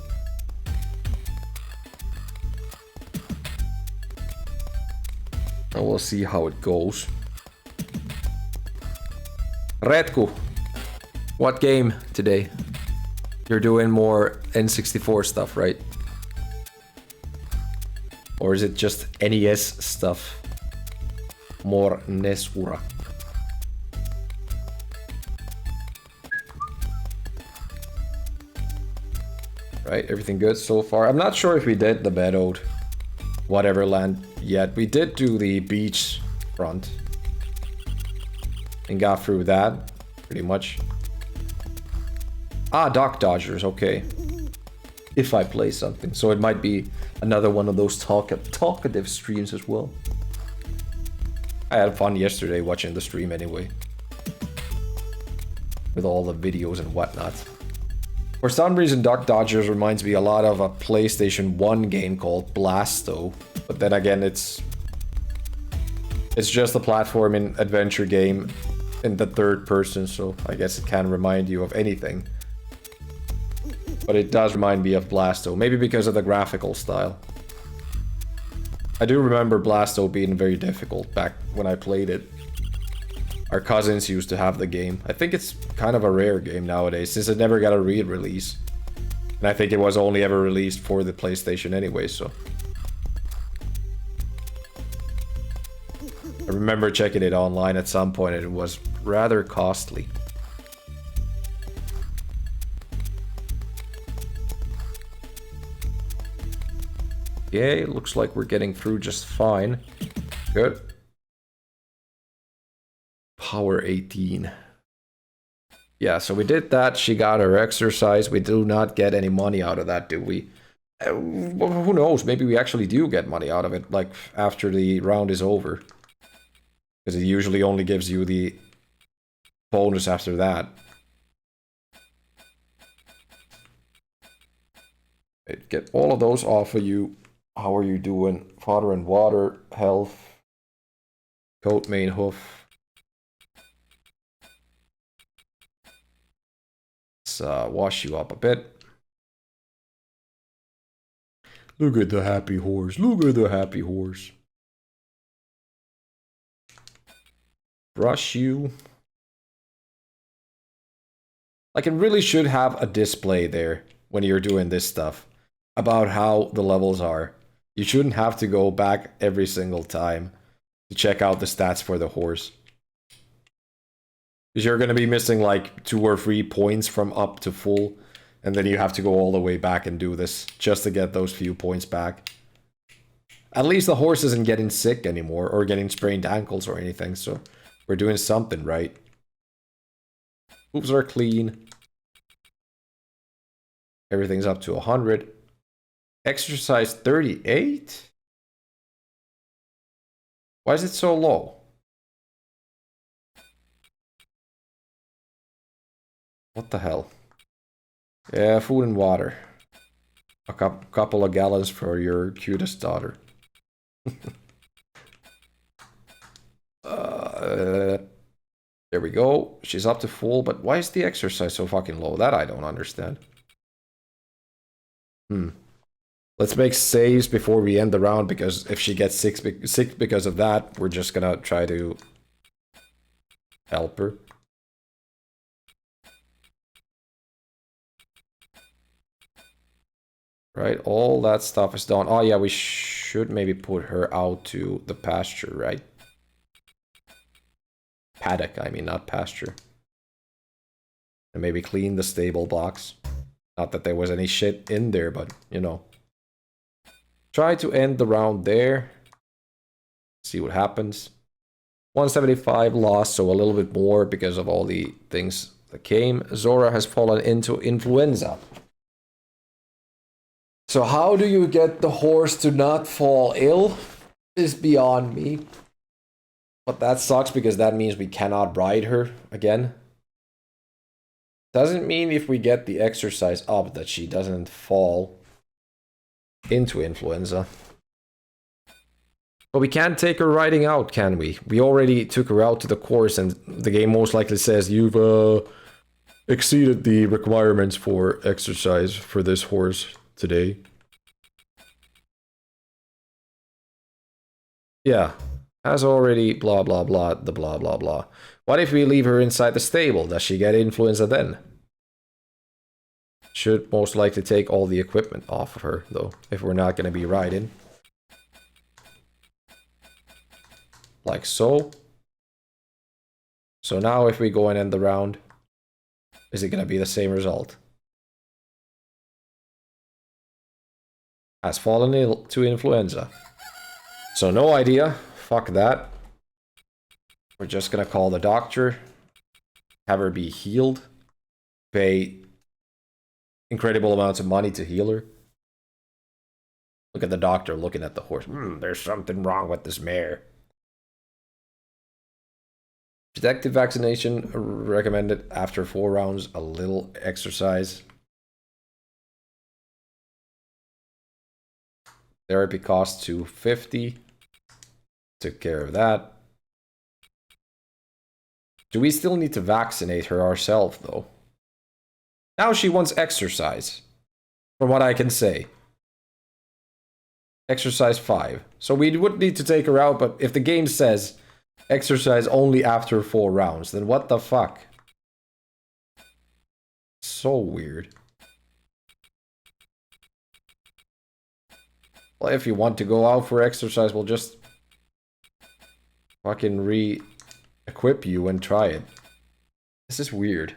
And we'll see how it goes. Retku, what game today? You're doing more N64 stuff, right? Or is it just NES stuff? More Nesura. Right, everything good so far? I'm not sure if we did the meadowed whatever land yet. We did do the beach front. And got through that, pretty much. Ah, Dock Dodgers, okay. If I play something. So it might be another one of those talkative streams as well. I had fun yesterday watching the stream anyway. With all the videos and whatnot. For some reason, Dock Dodgers reminds me a lot of a PlayStation 1 game called Blasto. But then again, it's just a platforming adventure game in the third person, so I guess it can remind you of anything. But it does remind me of Blasto, maybe because of the graphical style. I do remember Blasto being very difficult back when I played it. Our cousins used to have the game. I think it's kind of a rare game nowadays, since it never got a re-release. And I think it was only ever released for the PlayStation anyway, so... I remember checking it online at some point and it was rather costly. Okay, looks like we're getting through just fine. Good. Power 18. Yeah, so we did that. She got her exercise. We do not get any money out of that, do we? Who knows? Maybe we actually do get money out of it, like, after the round is over. Because it usually only gives you the bonus after that. Get all of those off of you. How are you doing? Fodder and water, health, coat, main hoof. Let's wash you up a bit. Look at the happy horse. Look at the happy horse. Brush you. Like, it really should have a display there when you're doing this stuff about how the levels are. You shouldn't have to go back every single time to check out the stats for the horse. Because you're going to be missing like 2 or 3 points from up to full. And then you have to go all the way back and do this just to get those few points back. At least the horse isn't getting sick anymore or getting sprained ankles or anything. So we're doing something right. Hooves are clean. Everything's up to 100. Exercise 38? Why is it so low? What the hell? Yeah, food and water. A couple of gallons for your cutest daughter. There we go. She's up to full, but why is the exercise so fucking low? That I don't understand. Let's make saves before we end the round, because if she gets sick because of that, we're just gonna try to help her. Right, all that stuff is done. Oh yeah, we should maybe put her out to the pasture, right? Paddock, I mean, not pasture. And maybe clean the stable box. Not that there was any shit in there, but, you know. Try to end the round there. See what happens. 175 lost, so a little bit more because of all the things that came. Zora has fallen into influenza. So how do you get the horse to not fall ill is beyond me. But that sucks because that means we cannot ride her again. Doesn't mean if we get the exercise up that she doesn't fall into influenza. But we can't take her riding out, can we? We already took her out to the course and the game most likely says you've exceeded the requirements for exercise for this horse today. Yeah, has already blah blah blah, the blah blah blah. What if we leave her inside the stable? Does she get influenza then? Should most likely take all the equipment off of her, though, if we're not going to be riding. Like so. So now if we go and end the round, is it going to be the same result? Has fallen to influenza. So no idea. Fuck that. We're just going to call the doctor. Have her be healed. Pay incredible amounts of money to heal her. Look at the doctor looking at the horse. There's something wrong with this mare. Protective vaccination recommended after 4 rounds. A little exercise. Therapy costs $250. Took care of that. Do we still need to vaccinate her ourselves, though? Now she wants exercise, from what I can say. Exercise 5. So we would need to take her out, but if the game says exercise only after 4 rounds, then what the fuck? So weird. Well, if you want to go out for exercise, we'll just fucking re-equip you and try it. This is weird.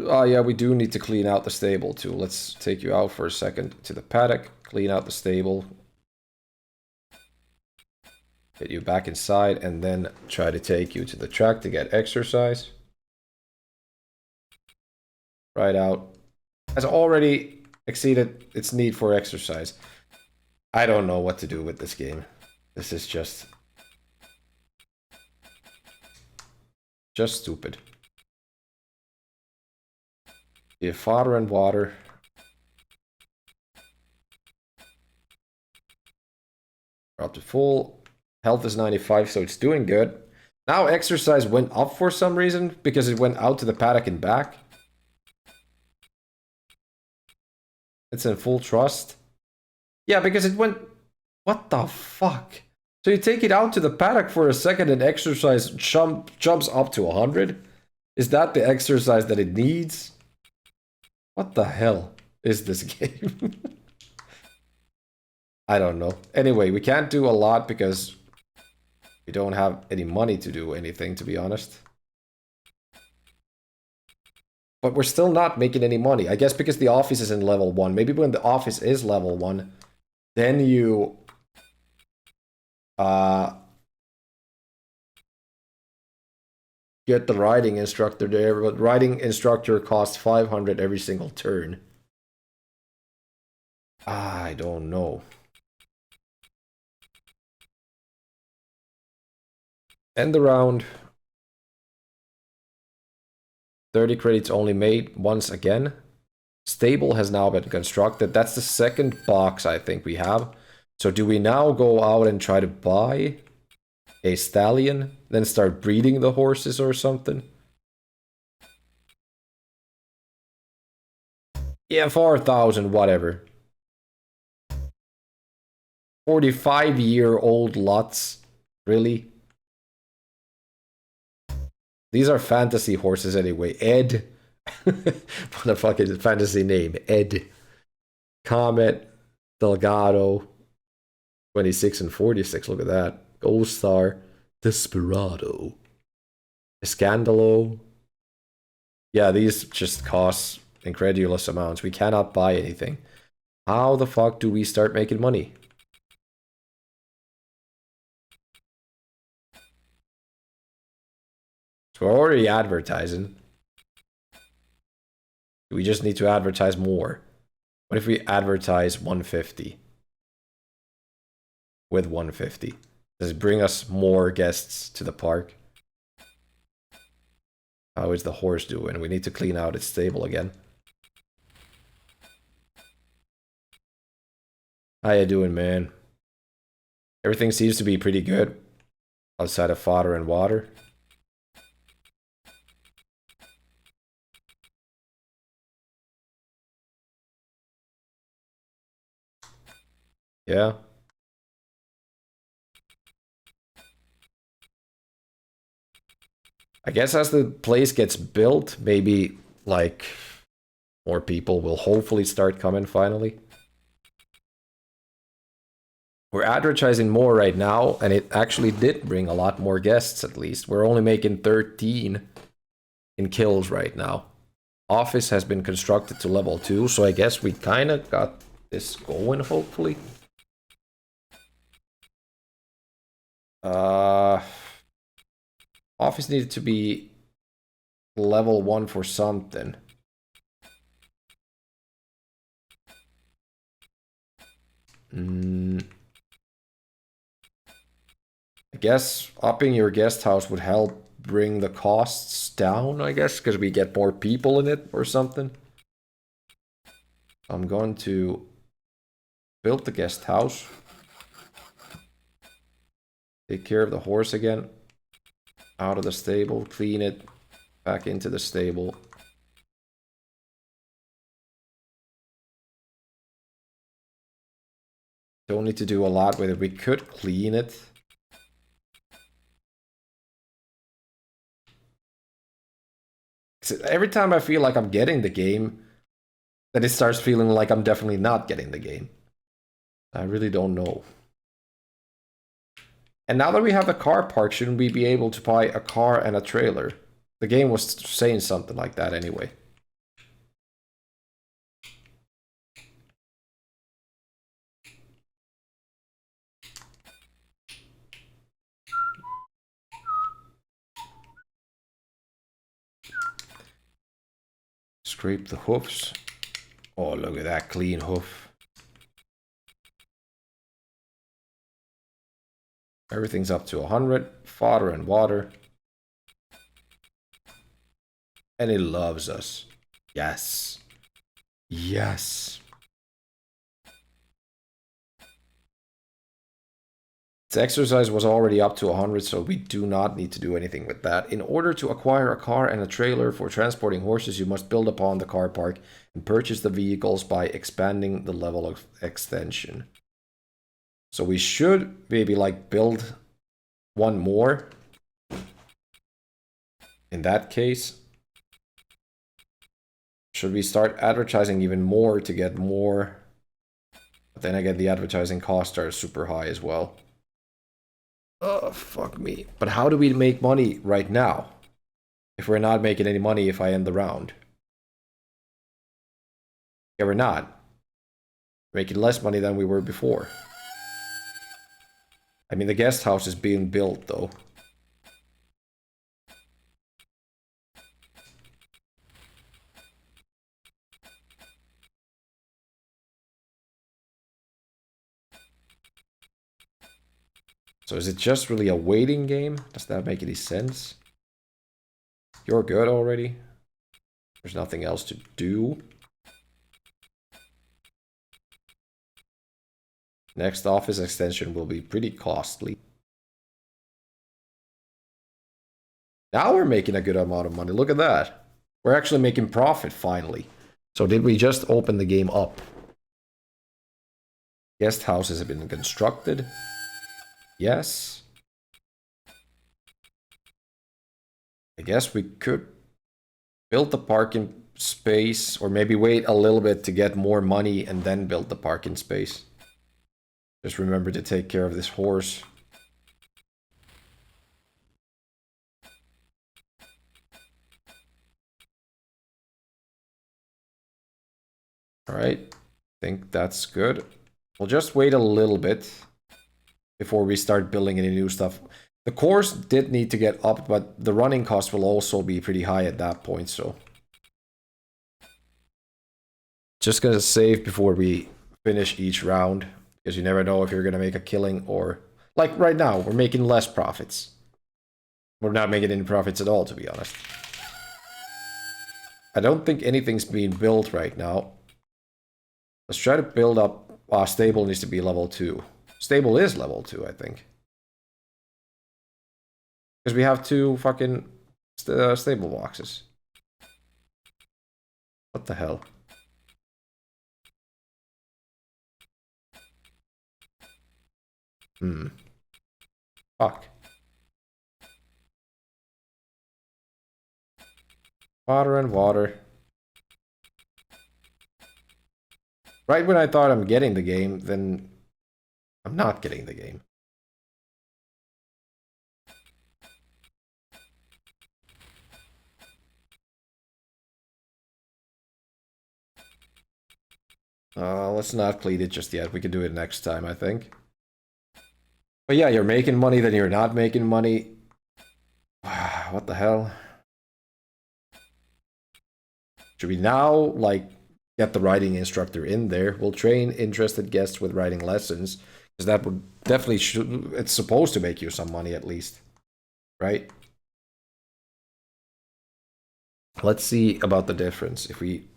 Oh yeah, we do need to clean out the stable too. Let's take you out for a second to the paddock, clean out the stable. Get you back inside and then try to take you to the track to get exercise. Right out. Has already exceeded its need for exercise. I don't know what to do with this game. This is just stupid. You have fodder and water. We're up to full. Health is 95, so it's doing good. Now exercise went up for some reason, because it went out to the paddock and back. It's in full trust. Yeah, because it went... What the fuck? So you take it out to the paddock for a second and exercise jumps up to 100? Is that the exercise that it needs? What the hell is this game? I don't know. Anyway, we can't do a lot because we don't have any money to do anything, to be honest. But we're still not making any money. I guess because the office is in level 1. Maybe when the office is level 1, then you... get the riding instructor there, but riding instructor costs 500 every single turn. I don't know. End the round. 30 credits only made once again. Stable has now been constructed. That's the second box I think we have. So do we now go out and try to buy a stallion? Then start breeding the horses or something? Yeah, 4,000, whatever. 45-year-old lots. Really? These are fantasy horses anyway. Ed. What the fuck is a fantasy name? Ed. Comet. Delgado. 26 and 46. Look at that. Gold Star. Desperado. Scandalo. Yeah, these just cost incredulous amounts. We cannot buy anything. How the fuck do we start making money? So we're already advertising. We just need to advertise more. What if we advertise 150? With 150. Does it bring us more guests to the park? How is the horse doing? We need to clean out its stable again. How you doing, man? Everything seems to be pretty good. Outside of fodder and water. Yeah. I guess as the place gets built, maybe, like, more people will hopefully start coming finally. We're advertising more right now, and it actually did bring a lot more guests, at least. We're only making 13 in kills right now. Office has been constructed to level 2, so I guess we kind of got this going, hopefully. Office needed to be level 1 for something. I guess upping your guest house would help bring the costs down, I guess, because we get more people in it or something. I'm going to build the guest house. Take care of the horse again. Out of the stable, clean it, back into the stable. Don't need to do a lot with it. We could clean it. Every time I feel like I'm getting the game, then it starts feeling like I'm definitely not getting the game. I really don't know. And now that we have a car park, shouldn't we be able to buy a car and a trailer? The game was saying something like that anyway. Scrape the hoofs. Oh, look at that clean hoof. Everything's up to 100. Fodder and water. And it loves us. Yes. Yes. Its exercise was already up to 100, so we do not need to do anything with that. In order to acquire a car and a trailer for transporting horses, you must build upon the car park and purchase the vehicles by expanding the level of extension. So we should maybe like build one more. In that case, should we start advertising even more to get more? But then again, the advertising costs are super high as well. Oh, fuck me. But how do we make money right now? If we're not making any money if I end the round. Yeah, we're not. We're making less money than we were before. I mean, the guest house is being built, though. So is it just really a waiting game? Does that make any sense? You're good already. There's nothing else to do. Next office extension will be pretty costly. Now we're making a good amount of money. Look at that. We're actually making profit finally. So did we just open the game up? Guest houses have been constructed. Yes. I guess we could build the parking space, or maybe wait a little bit to get more money and then build the parking space. Just remember to take care of this horse. Alright, I think that's good. We'll just wait a little bit before we start building any new stuff. The course did need to get up, but the running cost will also be pretty high at that point, so. Just gonna save before we finish each round, because you never know if you're gonna make a killing or... Like right now, we're making less profits. We're not making any profits at all, to be honest. I don't think anything's being built right now. Let's try to build up... stable needs to be level 2. Stable is level 2, I think. Because we have 2 fucking stable boxes. What the hell? Fuck. Water and water. Right when I thought I'm getting the game, then I'm not getting the game. Let's not plead it just yet. We can do it next time, I think. But yeah, you're making money, then you're not making money. What the hell? Should we now, like, get the writing instructor in there? We'll train interested guests with writing lessons. Because that would definitely it's supposed to make you some money at least. Right? Let's see about the difference. If we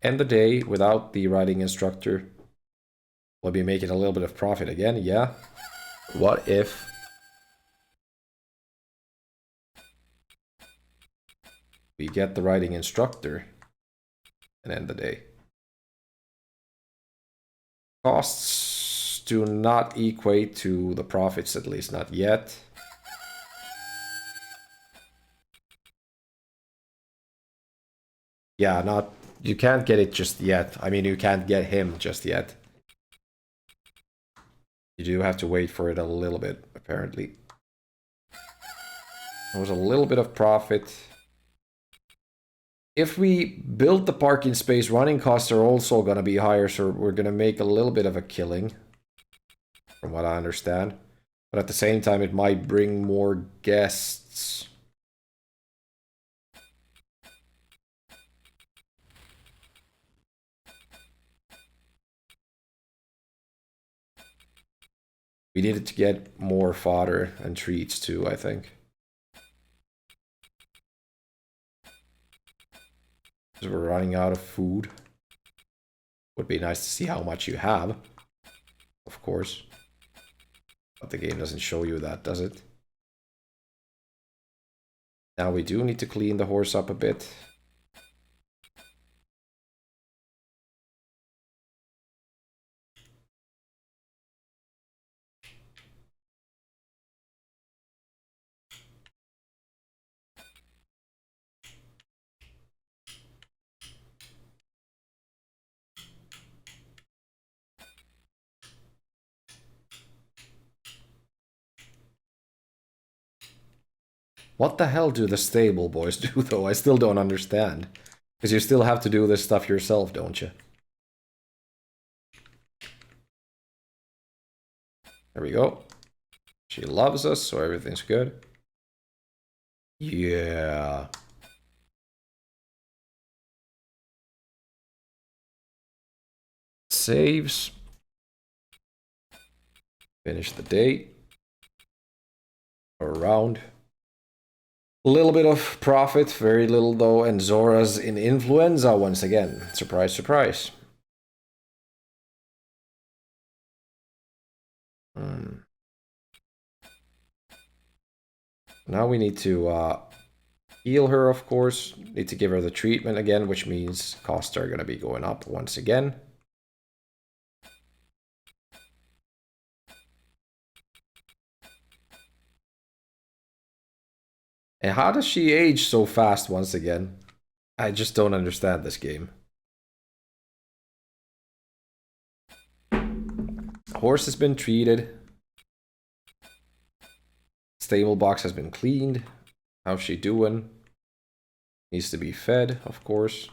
end the day without the writing instructor, we'll be making a little bit of profit again, yeah. What if we get the writing instructor and end the day? Costs do not equate to the profits, at least not yet. Yeah, not... You can't get it just yet. I mean, you can't get him just yet. You do have to wait for it a little bit, apparently. There was a little bit of profit. If we build the parking space, running costs are also going to be higher, so we're going to make a little bit of a killing, from what I understand. But at the same time, it might bring more guests. We needed to get more fodder and treats too, I think. Because we're running out of food. Would be nice to see how much you have. Of course. But the game doesn't show you that, does it? Now we do need to clean the horse up a bit. What the hell do the stable boys do, though? I still don't understand. Because you still have to do this stuff yourself, don't you? There we go. She loves us, so everything's good. Yeah. Saves. Finish the day. Around. A little bit of profit, very little though, and Zora's in influenza once again. Surprise, surprise. Now we need to heal her, of course. Need to give her the treatment again, which means costs are going to be going up once again. And how does she age so fast once again? I just don't understand this game. Horse has been treated. Stable box has been cleaned. How's she doing? Needs to be fed, of course.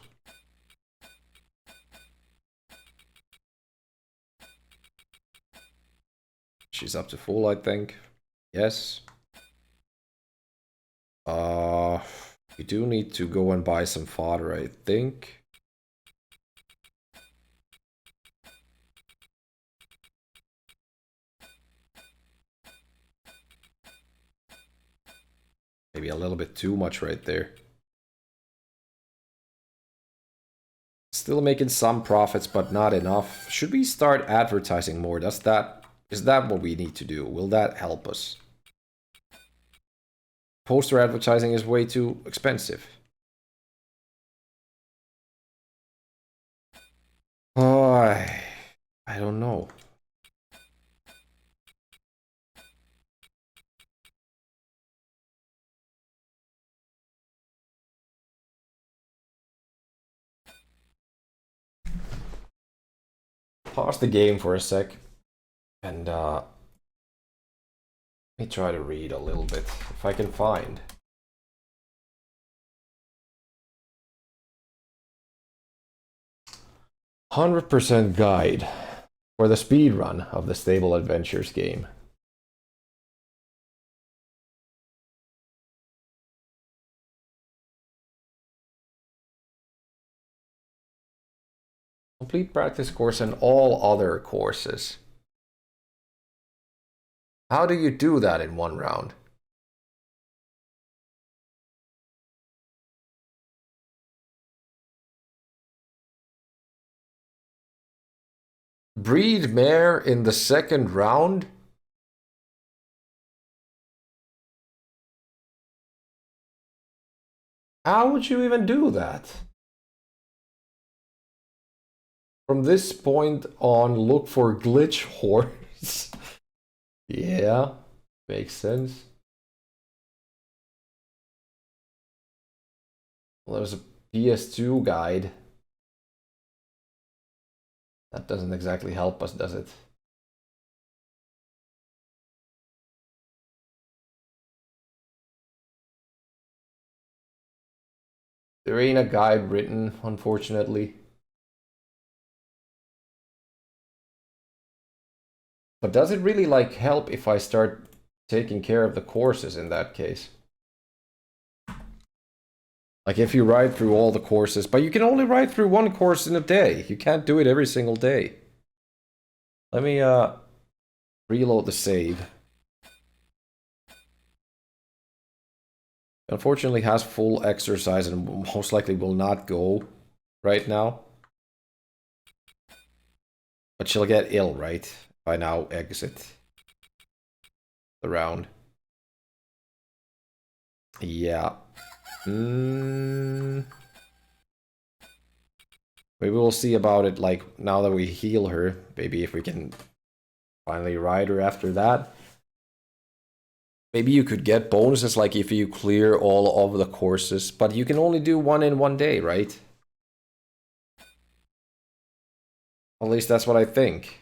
She's up to full, I think. Yes. We do need to go and buy some fodder, I think. Maybe a little bit too much right there. Still making some profits, but not enough. Should we start advertising more? Is that what we need to do? Will that help us? Poster advertising is way too expensive. Oh, I don't know. Pause the game for a sec. And let me try to read a little bit, if I can find. "100% guide for the speedrun of the Stable Adventures game." Complete practice course and all other courses. How do you do that in one round? Breed mare in the second round? How would you even do that? From this point on, look for glitch horse. Yeah, makes sense. Well, there's a PS2 guide. That doesn't exactly help us, does it? There ain't a guide written, unfortunately. But does it really like help if I start taking care of the courses in that case? Like if you ride through all the courses, but you can only ride through one course in a day. You can't do it every single day. Let me Reload the save. Unfortunately has full exercise and most likely will not go right now. But she'll get ill, right? If I now exit the round. Yeah. Maybe we'll see about it, like, now that we heal her. Maybe if we can finally ride her after that. Maybe you could get bonuses, like if you clear all of the courses. But you can only do one in one day, right? At least that's what I think.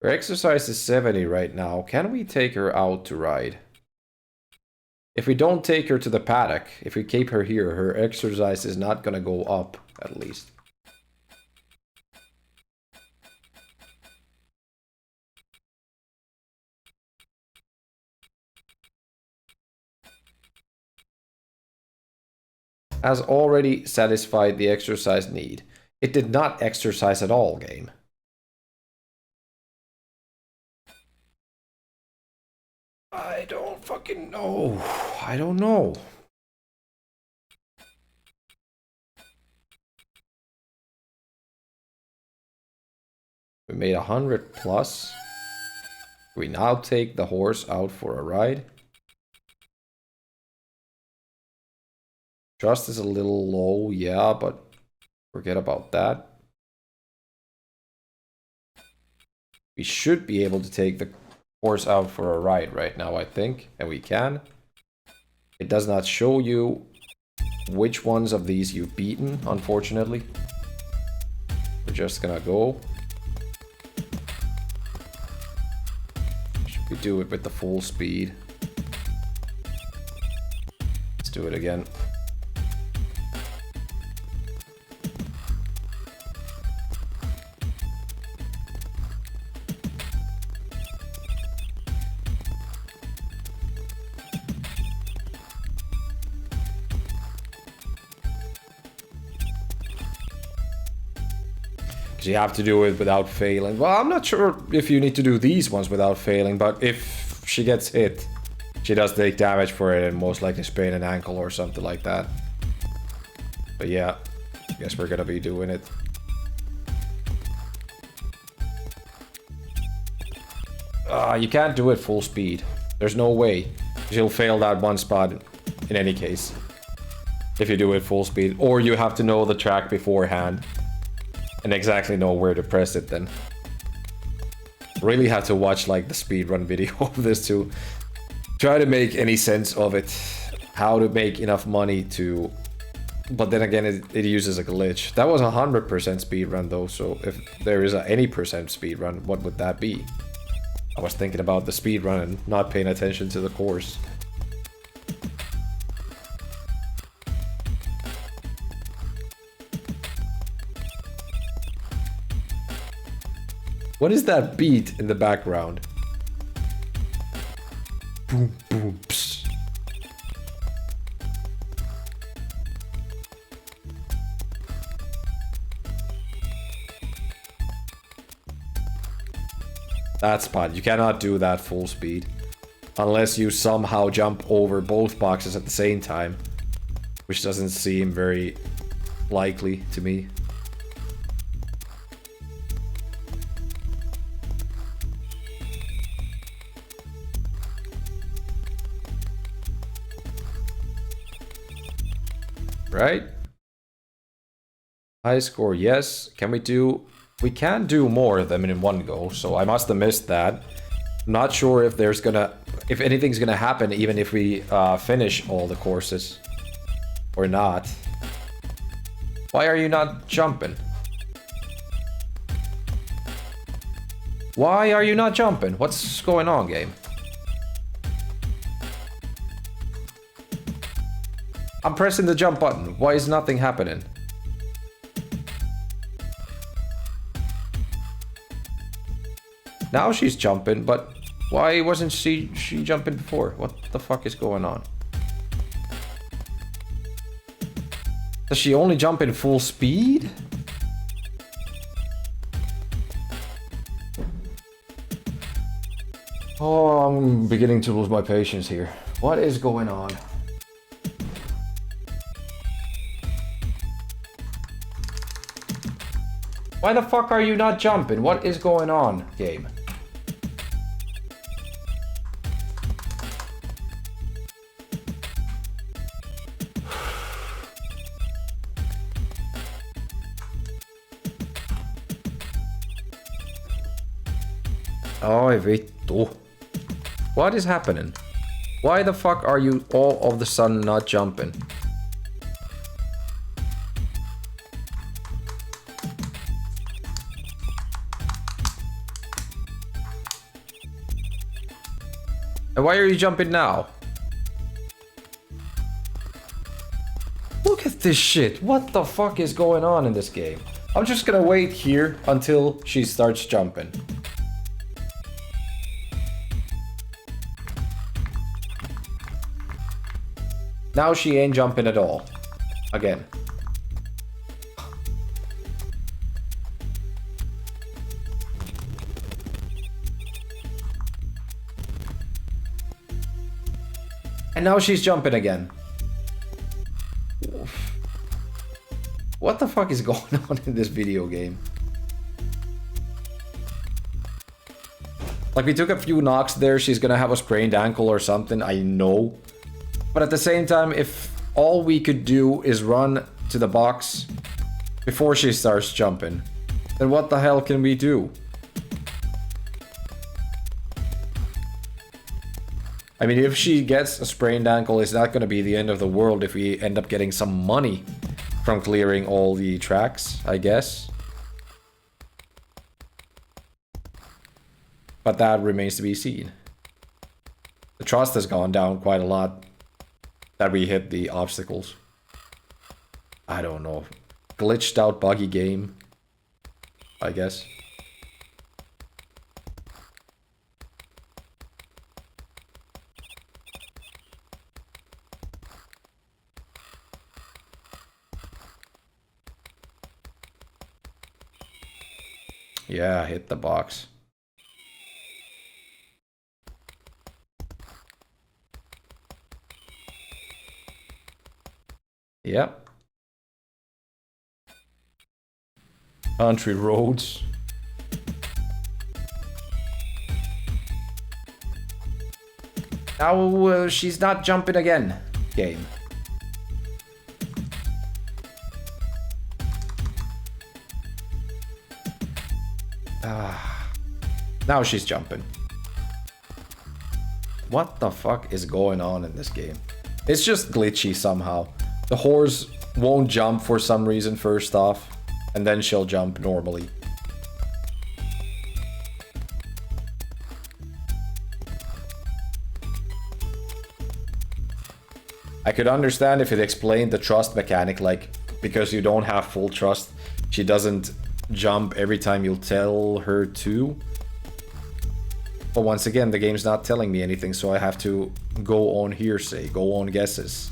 Her exercise is 70 right now. Can we take her out to ride? If we don't take her to the paddock, if we keep her here, her exercise is not gonna go up, at least. Has already satisfied the exercise need. It did not exercise at all, game. I don't fucking know. I don't know. We made 100 plus. We now take the horse out for a ride. Trust is a little low, yeah, but forget about that. We should be able to take the horse out for a ride right now, I think, and we can. It does not show you which ones of these you've beaten, unfortunately. We're just gonna go. Should we do it with the full speed? Let's do it again. You have to do it without failing. Well, I'm not sure if you need to do these ones without failing, but if she gets hit, she does take damage for it and most likely sprain an ankle or something like that. But yeah, I guess we're gonna be doing it. You can't do it full speed. There's no way. She'll fail that one spot in any case. If you do it full speed. Or you have to know the track beforehand. And exactly know where to press it then. Really had to watch like the speedrun video of this to try to make any sense of it. How to make enough money to... But then again, it uses a glitch. That was 100% speedrun though, so if there is any percent speedrun, what would that be? I was thinking about the speedrun and not paying attention to the course. What is that beat in the background? Boom, boom, psst. That spot, you cannot do that full speed. Unless you somehow jump over both boxes at the same time. Which doesn't seem very likely to me. Right? High score, yes. Can we do... We can do more of them in one go, so I must have missed that. I'm not sure if there's gonna... If anything's gonna happen even if we finish all the courses. Or not. Why are you not jumping? Why are you not jumping? What's going on, game? I'm pressing the jump button. Why is nothing happening? Now she's jumping, but why wasn't she jumping before? What the fuck is going on? Does she only jump in full speed? Oh, I'm beginning to lose my patience here. What is going on? Why the fuck are you not jumping? What is going on, game? Oi vittu. What is happening? Why the fuck are you all of the sudden not jumping? And why are you jumping now? Look at this shit. What the fuck is going on in this game? I'm just gonna wait here until she starts jumping. Now she ain't jumping at all. Again. And now she's jumping again. What the fuck is going on in this video game? Like, we took a few knocks there, she's gonna have a sprained ankle or something, I know. But at the same time, if all we could do is run to the box before she starts jumping, then what the hell can we do? I mean, if she gets a sprained ankle, it's not going to be the end of the world if we end up getting some money from clearing all the tracks, I guess. But that remains to be seen. The trust has gone down quite a lot that we hit the obstacles. I don't know. Glitched out buggy game, I guess. Yeah, hit the box. Yep. Country roads. Now she's not jumping again. Game. Now she's jumping. What the fuck is going on in this game? It's just glitchy somehow. The horse won't jump for some reason first off, and then she'll jump normally. I could understand if it explained the trust mechanic, like, because you don't have full trust, she doesn't jump every time you tell her to. But once again, the game's not telling me anything, so I have to go on hearsay, go on guesses.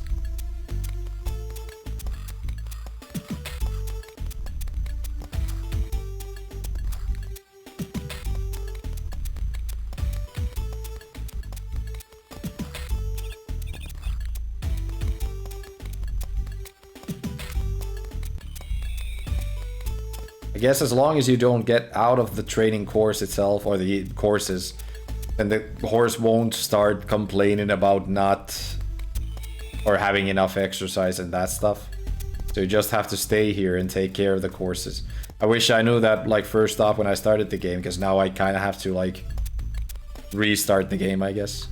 I guess as long as you don't get out of the training course itself, or the courses, then the horse won't start complaining about not or having enough exercise and that stuff. So you just have to stay here and take care of the courses. I wish I knew that, like, first off when I started the game, because now I kind of have to, like, restart the game, I guess.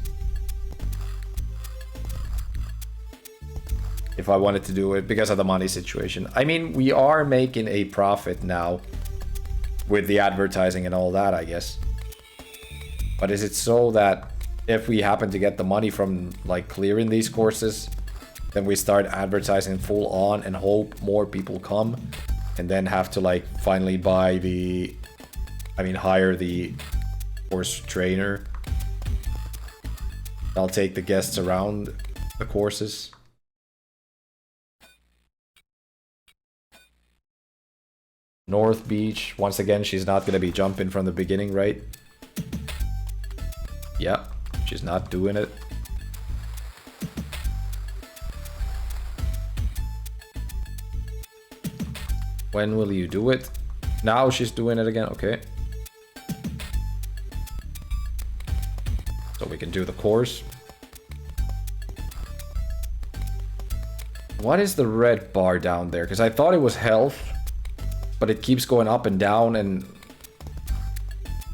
If I wanted to do it, because of the money situation. I mean, we are making a profit now with the advertising and all that, I guess. But is it so that if we happen to get the money from, like, clearing these courses, then we start advertising full on and hope more people come, and then have to, like, finally buy the, I mean, hire the horse trainer? I'll take the guests around the courses. North Beach. Once again, she's not gonna be jumping from the beginning, right? Yeah, she's not doing it. When will you do it? Now she's doing it again, okay. So we can do the course. What is the red bar down there? Because I thought it was health, but it keeps going up and down and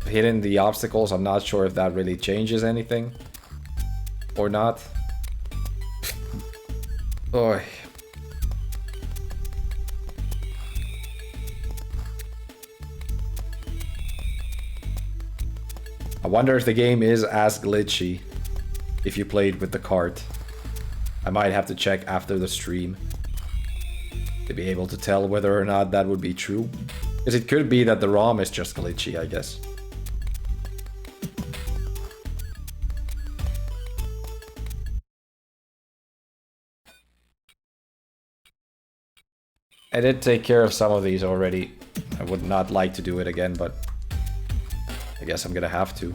hitting the obstacles. I'm not sure if that really changes anything or not. Oy. I wonder if the game is as glitchy if you played with the cart. I might have to check after the stream to be able to tell whether or not that would be true. Because it could be that the ROM is just glitchy, I guess. I did take care of some of these already. I would not like to do it again, but I guess I'm gonna have to.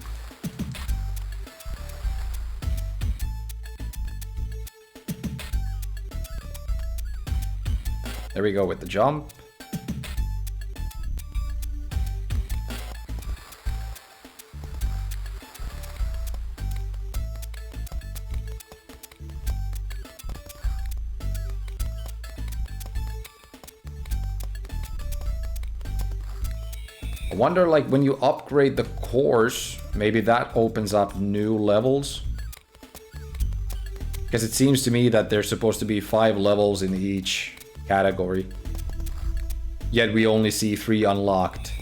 There we go with the jump. I wonder, like, when you upgrade the course, maybe that opens up new levels. Because it seems to me that there's supposed to be 5 levels in each category. Yet we only see 3 unlocked.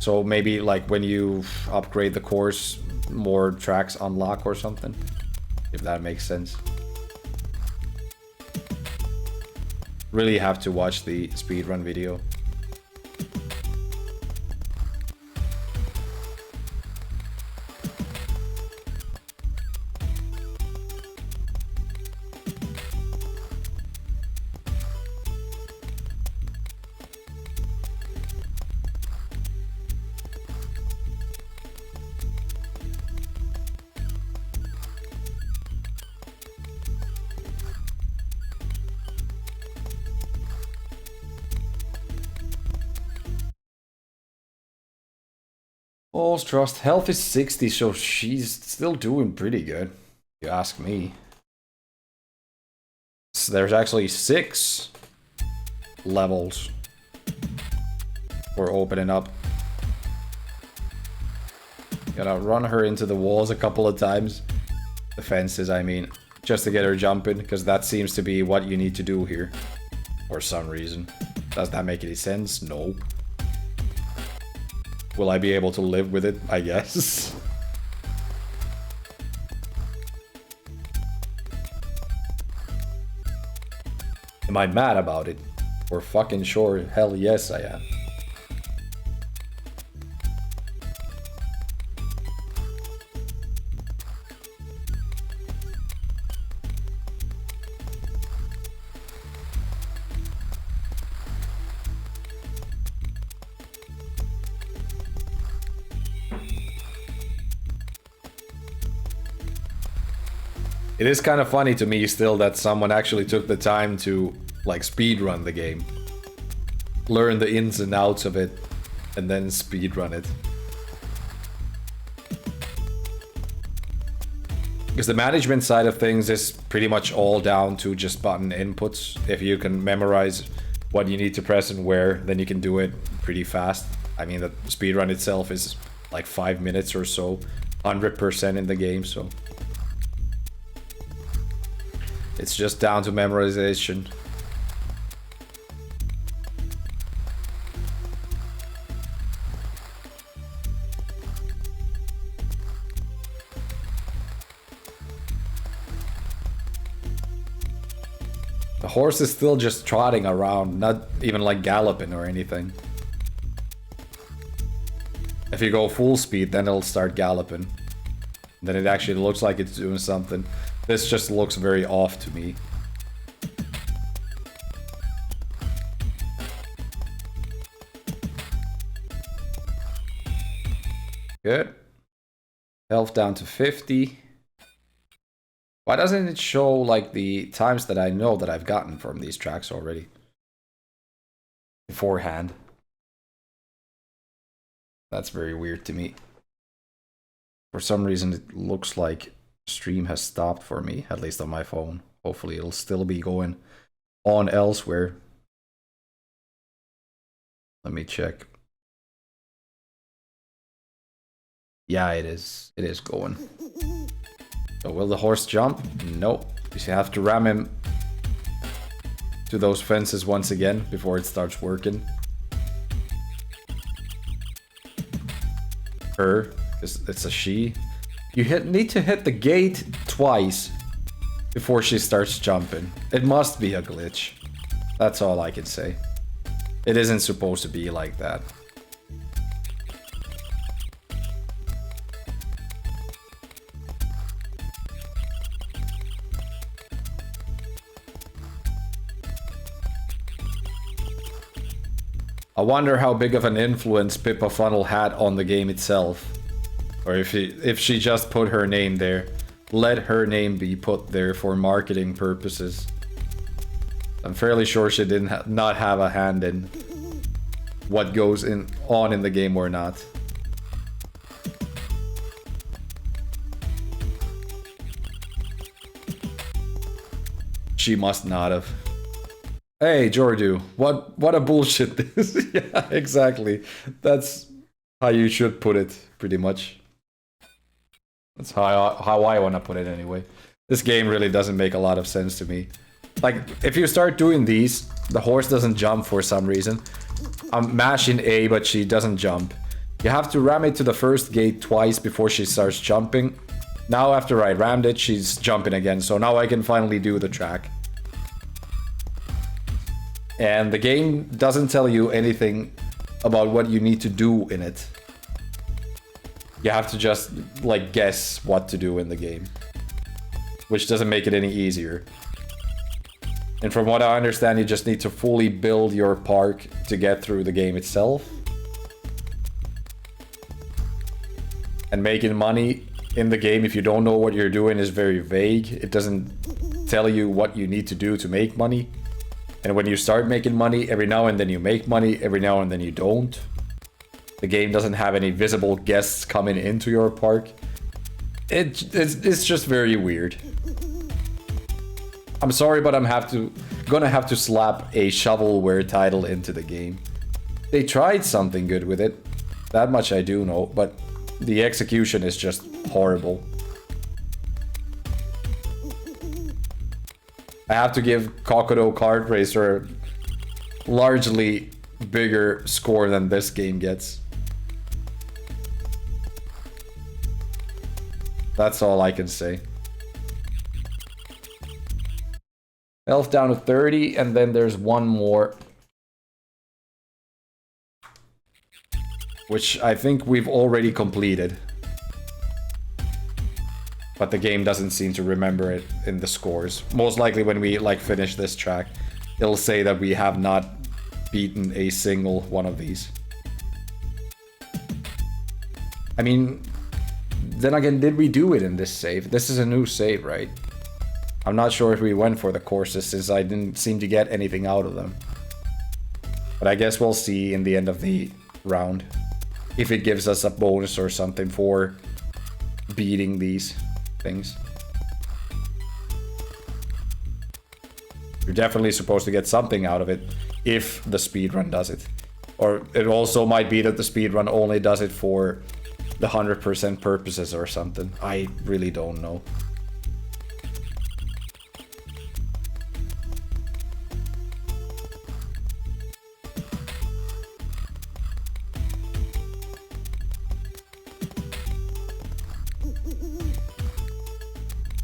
So maybe, like, when you upgrade the course, more tracks unlock or something. If that makes sense. Really have to watch the speedrun video. All's trust. Health is 60, so she's still doing pretty good, if you ask me. So there's actually 6 levels we're opening up. Gotta run her into the walls a couple of times. The fences, I mean. Just to get her jumping, because that seems to be what you need to do here. For some reason. Does that make any sense? No. Will I be able to live with it? I guess. Am I mad about it? For fucking sure, hell yes I am. It is kind of funny to me still that someone actually took the time to, like, speedrun the game. Learn the ins and outs of it, and then speedrun it. Because the management side of things is pretty much all down to just button inputs. If you can memorize what you need to press and where, then you can do it pretty fast. I mean, the speedrun itself is like 5 minutes or so. 100% in the game, so... It's just down to memorization. The horse is still just trotting around, not even like galloping or anything. If you go full speed, then it'll start galloping. Then it actually looks like it's doing something. This just looks very off to me. Good. Health down to 50. Why doesn't it show like the times that I know that I've gotten from these tracks already? Beforehand. That's very weird to me. For some reason it looks like stream has stopped for me, at least on my phone. Hopefully it'll still be going on elsewhere. Let me check. Yeah, it is. It is going. So will the horse jump? Nope. You have to ram him to those fences once again before it starts working. Her, because it's a she. You need to hit the gate twice before she starts jumping. It must be a glitch. That's all I can say. It isn't supposed to be like that. I wonder how big of an influence Pippa Funnell had on the game itself. Or if she just put her name there. Let her name be put there for marketing purposes. I'm fairly sure she didn't not have a hand in what goes on in the game or not. She must not have. Hey, Jordu, what a bullshit this. Yeah, exactly. That's how you should put it, pretty much. That's how I want to put it anyway. This game really doesn't make a lot of sense to me. Like, if you start doing these, the horse doesn't jump for some reason. I'm mashing A, but she doesn't jump. You have to ram it to the first gate twice before she starts jumping. Now, after I rammed it, she's jumping again, so now I can finally do the track. And the game doesn't tell you anything about what you need to do in it. You have to just, like, guess what to do in the game. Which doesn't make it any easier. And from what I understand, you just need to fully build your park to get through the game itself. And making money in the game, if you don't know what you're doing, is very vague. It doesn't tell you what you need to do to make money. And when you start making money, every now and then you make money, every now and then you don't. The game doesn't have any visible guests coming into your park. It's just very weird. I'm sorry, but I'm gonna have to slap a shovelware title into the game. They tried something good with it. That much I do know, but the execution is just horrible. I have to give Kokodo Kart Racer a largely bigger score than this game gets. That's all I can say. Health down to 30, and then there's one more. Which I think we've already completed. But the game doesn't seem to remember it in the scores. Most likely when we, like, finish this track, it'll say that we have not beaten a single one of these. I mean, then again, did we do it in this save? This is a new save, right? I'm not sure if we went for the courses, since I didn't seem to get anything out of them. But I guess we'll see in the end of the round if it gives us a bonus or something for beating these things. You're definitely supposed to get something out of it if the speedrun does it. Or it also might be that the speedrun only does it for the 100% purposes or something. I really don't know.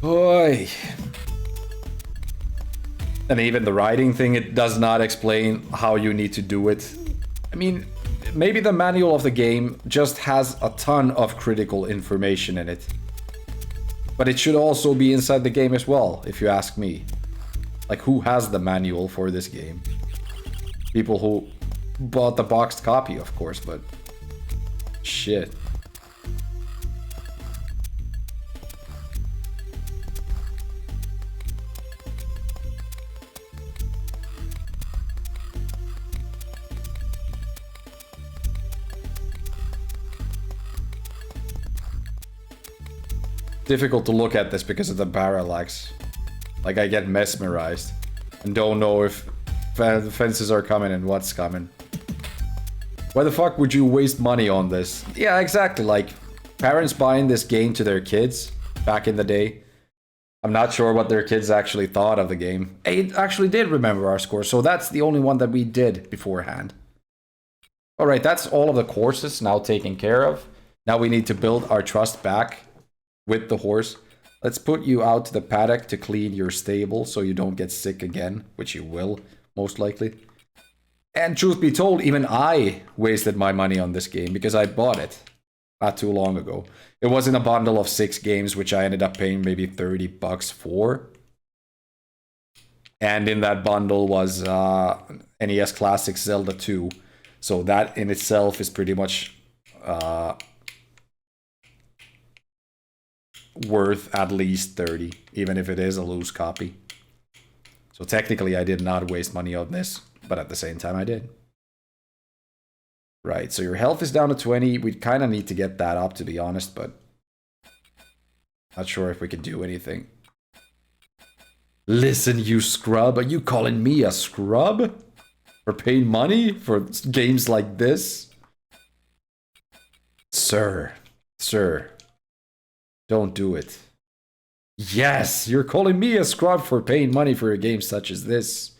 Boy. And even the writing thing, it does not explain how you need to do it. I mean, maybe the manual of the game just has a ton of critical information in it. But it should also be inside the game as well, if you ask me. Like, who has the manual for this game? People who bought the boxed copy, of course, but shit. difficult to look at this because of the parallax. Like, I get mesmerized and don't know if fences are coming and what's coming. Why the fuck would you waste money on this? Yeah, exactly. Like, parents buying this game to their kids back in the day. I'm not sure what their kids actually thought of the game. It actually did remember our score, so that's the only one that we did beforehand. Alright, that's all of the courses now taken care of. Now we need to build our trust back with the horse. Let's put you out to the paddock to clean your stable so you don't get sick again, which you will, most likely. And truth be told, even I wasted my money on this game because I bought it not too long ago. It was in a bundle of 6 games, which I ended up paying maybe $30 for. And in that bundle was NES Classic Zelda 2. So that in itself is pretty much worth at least 30, even if it is a loose copy. So technically I did not waste money on this, but at the same time I did. Right, so your health is down to 20. We kind of need to get that up, to be honest, but not sure if we can do anything. Listen, you scrub, are you calling me a scrub? For paying money for games like this? Sir, don't do it. Yes, you're calling me a scrub for paying money for a game such as this.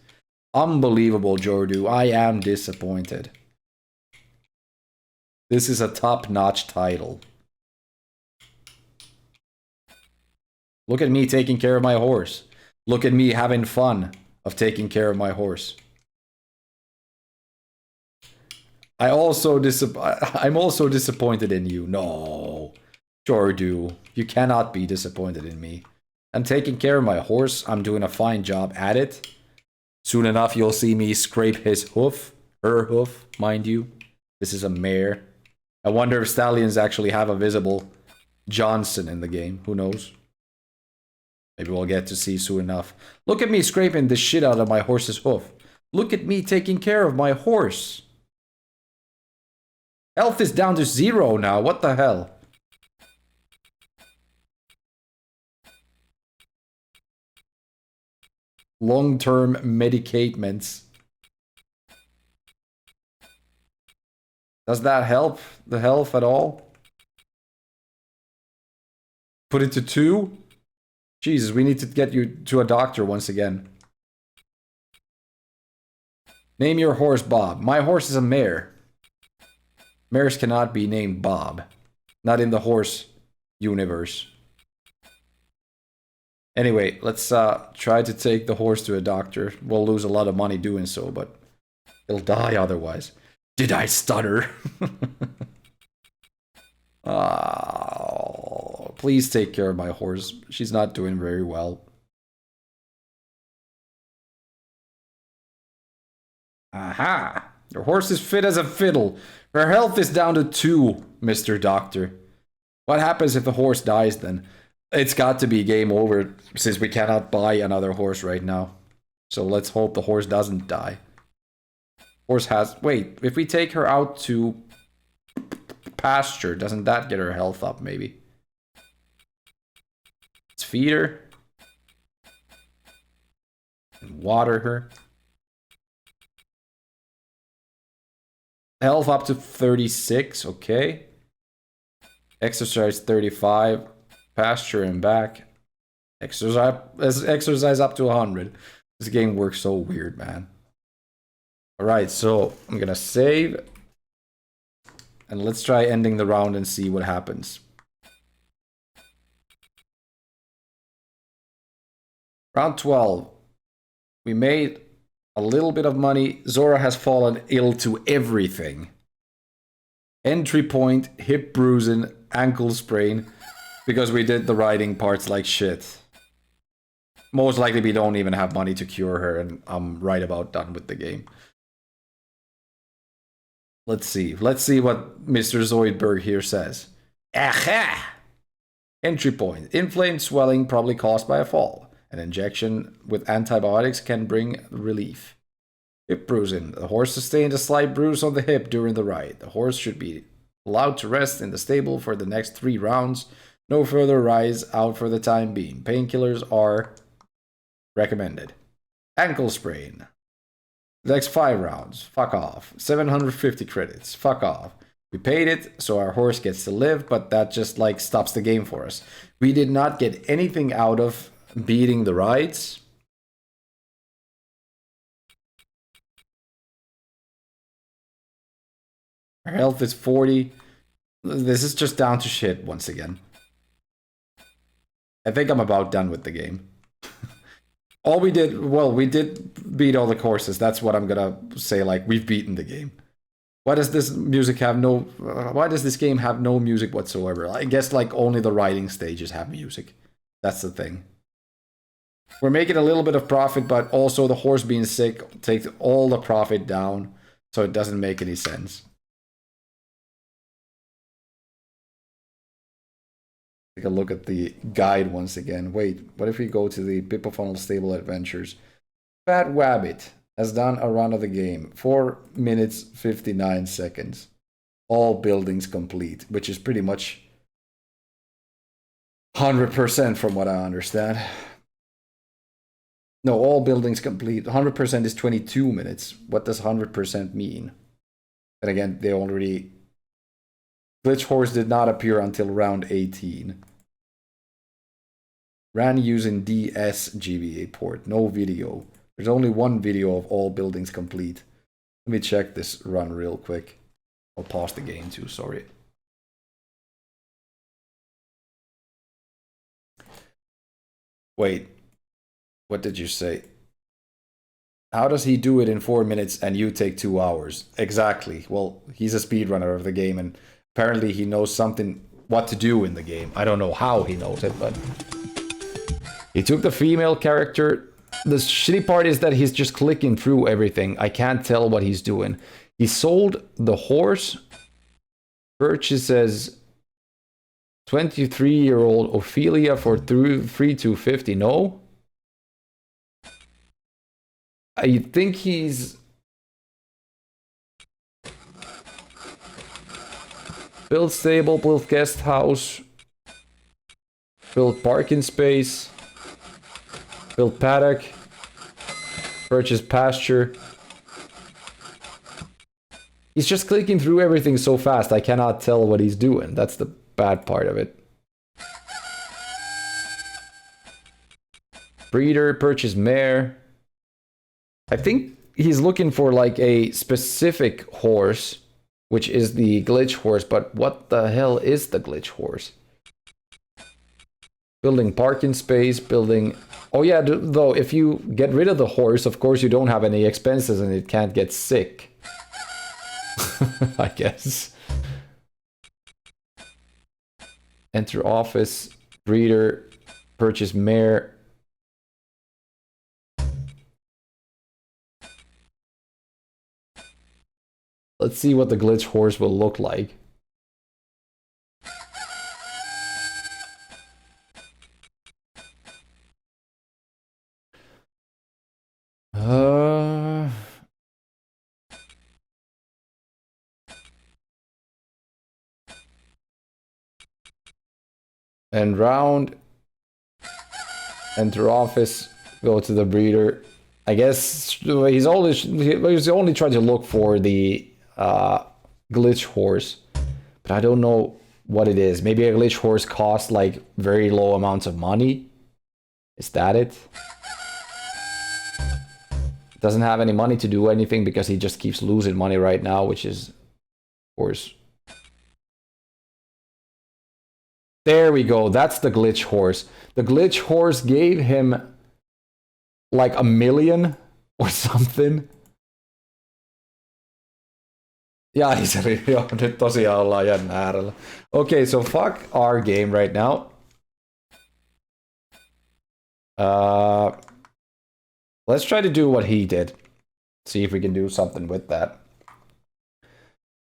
Unbelievable, Jordu. I am disappointed. This is a top-notch title. Look at me taking care of my horse. Look at me having fun of taking care of my horse. I'm also disappointed in you. No. Jordu, you cannot be disappointed in me. I'm taking care of my horse. I'm doing a fine job at it. Soon enough, you'll see me scrape his hoof. Her hoof, mind you. This is a mare. I wonder if stallions actually have a visible Johnson in the game. Who knows? Maybe we'll get to see soon enough. Look at me scraping the shit out of my horse's hoof. Look at me taking care of my horse. Health is down to 0 now. What the hell? Long-term medicatements. Does that help the health at all? Put it to 2? Jesus, we need to get you to a doctor once again. Name your horse Bob. My horse is a mare. Mares cannot be named Bob. Not in the horse universe. Anyway, let's try to take the horse to a doctor. We'll lose a lot of money doing so, but it'll die otherwise. Did I stutter? Oh, please take care of my horse. She's not doing very well. Aha! Your horse is fit as a fiddle. Her health is down to 2, Mr. Doctor. What happens if the horse dies then? It's got to be game over since we cannot buy another horse right now. So let's hope the horse doesn't die. Horse has... Wait, if we take her out to pasture, doesn't that get her health up maybe? Let's feed her. And water her. Health up to 36, okay. Exercise 35. Pasture and back. Exercise up to 100. This game works so weird, man. Alright, so I'm gonna save. And let's try ending the round and see what happens. Round 12. We made a little bit of money. Zora has fallen ill to everything. Entry point, hip bruising, ankle sprain. Because we did the riding parts like shit. Most likely we don't even have money to cure her, and I'm right about done with the game. Let's see. Let's see what Mr. Zoidberg here says. Aha! Entry point. Inflamed swelling probably caused by a fall. An injection with antibiotics can bring relief. Hip bruising. The horse sustained a slight bruise on the hip during the ride. The horse should be allowed to rest in the stable for the next 3 rounds. No further rides out for the time being. Painkillers are recommended. Ankle sprain. Next 5 rounds. Fuck off. 750 credits. Fuck off. We paid it, so our horse gets to live, but that just like stops the game for us. We did not get anything out of beating the rides. Our health is 40. This is just down to shit once again. I think I'm about done with the game. All we did, well, we did beat all the courses. That's what I'm gonna say, like, we've beaten the game. Why does this music have no... why does this game have no music whatsoever? I guess, like, only the riding stages have music. That's the thing. We're making a little bit of profit, but also the horse being sick takes all the profit down, so it doesn't make any sense. Take a look at the guide once again. Wait, what if we go to the Pippa Funnell Stable Adventures? Fat Wabbit has done a run of the game. 4 minutes, 59 seconds. All buildings complete, which is pretty much 100% from what I understand. No, all buildings complete. 100% is 22 minutes. What does 100% mean? And again, they already... Glitch Horse did not appear until round 18. Ran using DS GBA port. No video. There's only one video of all buildings complete. Let me check this run real quick. I'll pause the game too, sorry. Wait. What did you say? How does he do it in 4 minutes and you take 2 hours? Exactly. Well, he's a speedrunner of the game and apparently he knows something, what to do in the game. I don't know how he knows it, but... He took the female character. The shitty part is that he's just clicking through everything. I can't tell what he's doing. He sold the horse. Purchases 23-year-old Ophelia for 3,250. No? I think he's... Build stable, build guest house, build parking space, build paddock, purchase pasture. He's just clicking through everything so fast, I cannot tell what he's doing. That's the bad part of it. Breeder, purchase mare. I think he's looking for like a specific horse, which is the glitch horse, but what the hell is the glitch horse? Building parking space, building... Oh yeah, though, if you get rid of the horse, of course you don't have any expenses and it can't get sick. I guess. Enter office, breeder, purchase mare. Let's see what the glitch horse will look like. And round. Enter office. Go to the breeder. I guess he's only trying to look for the glitch horse, but I don't know what it is. Maybe a glitch horse costs like very low amounts of money. Is that it? Doesn't have any money to do anything because he just keeps losing money right now, which is, of course. There we go. That's the glitch horse. The glitch horse gave him like 1 million or something. Ja, joo, nyt tosiaan ollaan jännä äärellä. Okay, so fuck our game right now. Let's try to do what he did. See if we can do something with that.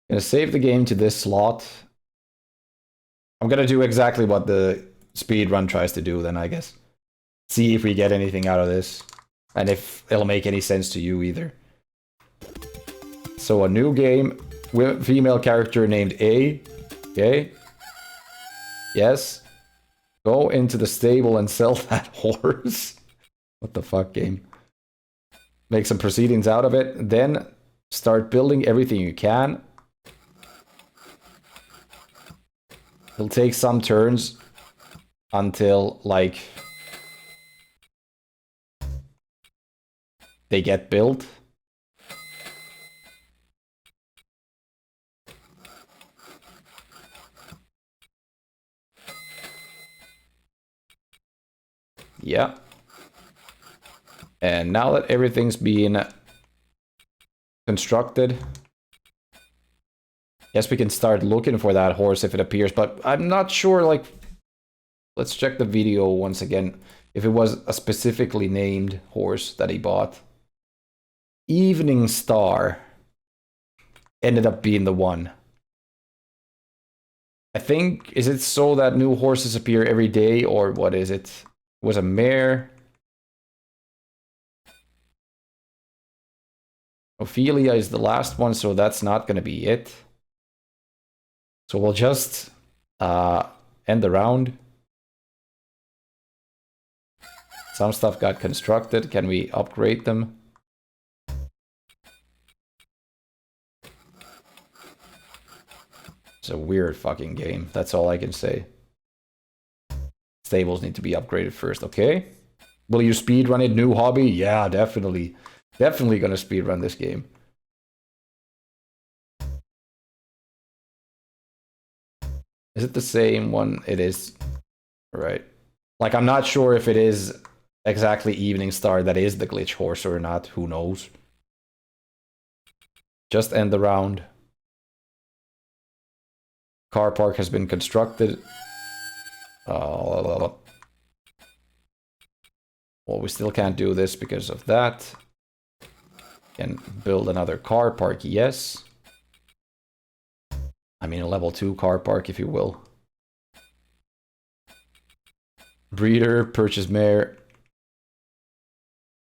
Gonna save the game to this slot. I'm gonna do exactly what the speedrun tries to do then, I guess. See if we get anything out of this. And if it'll make any sense to you either. So a new game with female character named A. Okay. Yes. Go into the stable and sell that horse. What the fuck, game? Make some proceedings out of it. Then start building everything you can. It'll take some turns until, like, they get built. Yeah. And now that everything's being constructed, yes, we can start looking for that horse if it appears, but I'm not sure, like, let's check the video once again, if it was a specifically named horse that he bought. Evening Star ended up being the one. I think, is it so that new horses appear every day, or what is it? It was a mare. Ophelia is the last one, so that's not going to be it. So we'll just end the round. Some stuff got constructed. Can we upgrade them? It's a weird fucking game. That's all I can say. Stables need to be upgraded first, okay? Will you speedrun it? New hobby? Yeah, definitely. Definitely gonna speedrun this game. Is it the same one? It is. Right. Like, I'm not sure if it is exactly Evening Star that is the glitch horse or not. Who knows? Just end the round. Car park has been constructed. Well, we still can't do this because of that. Can build another car park, yes. I mean, a level 2 car park, if you will. Breeder, purchase mare.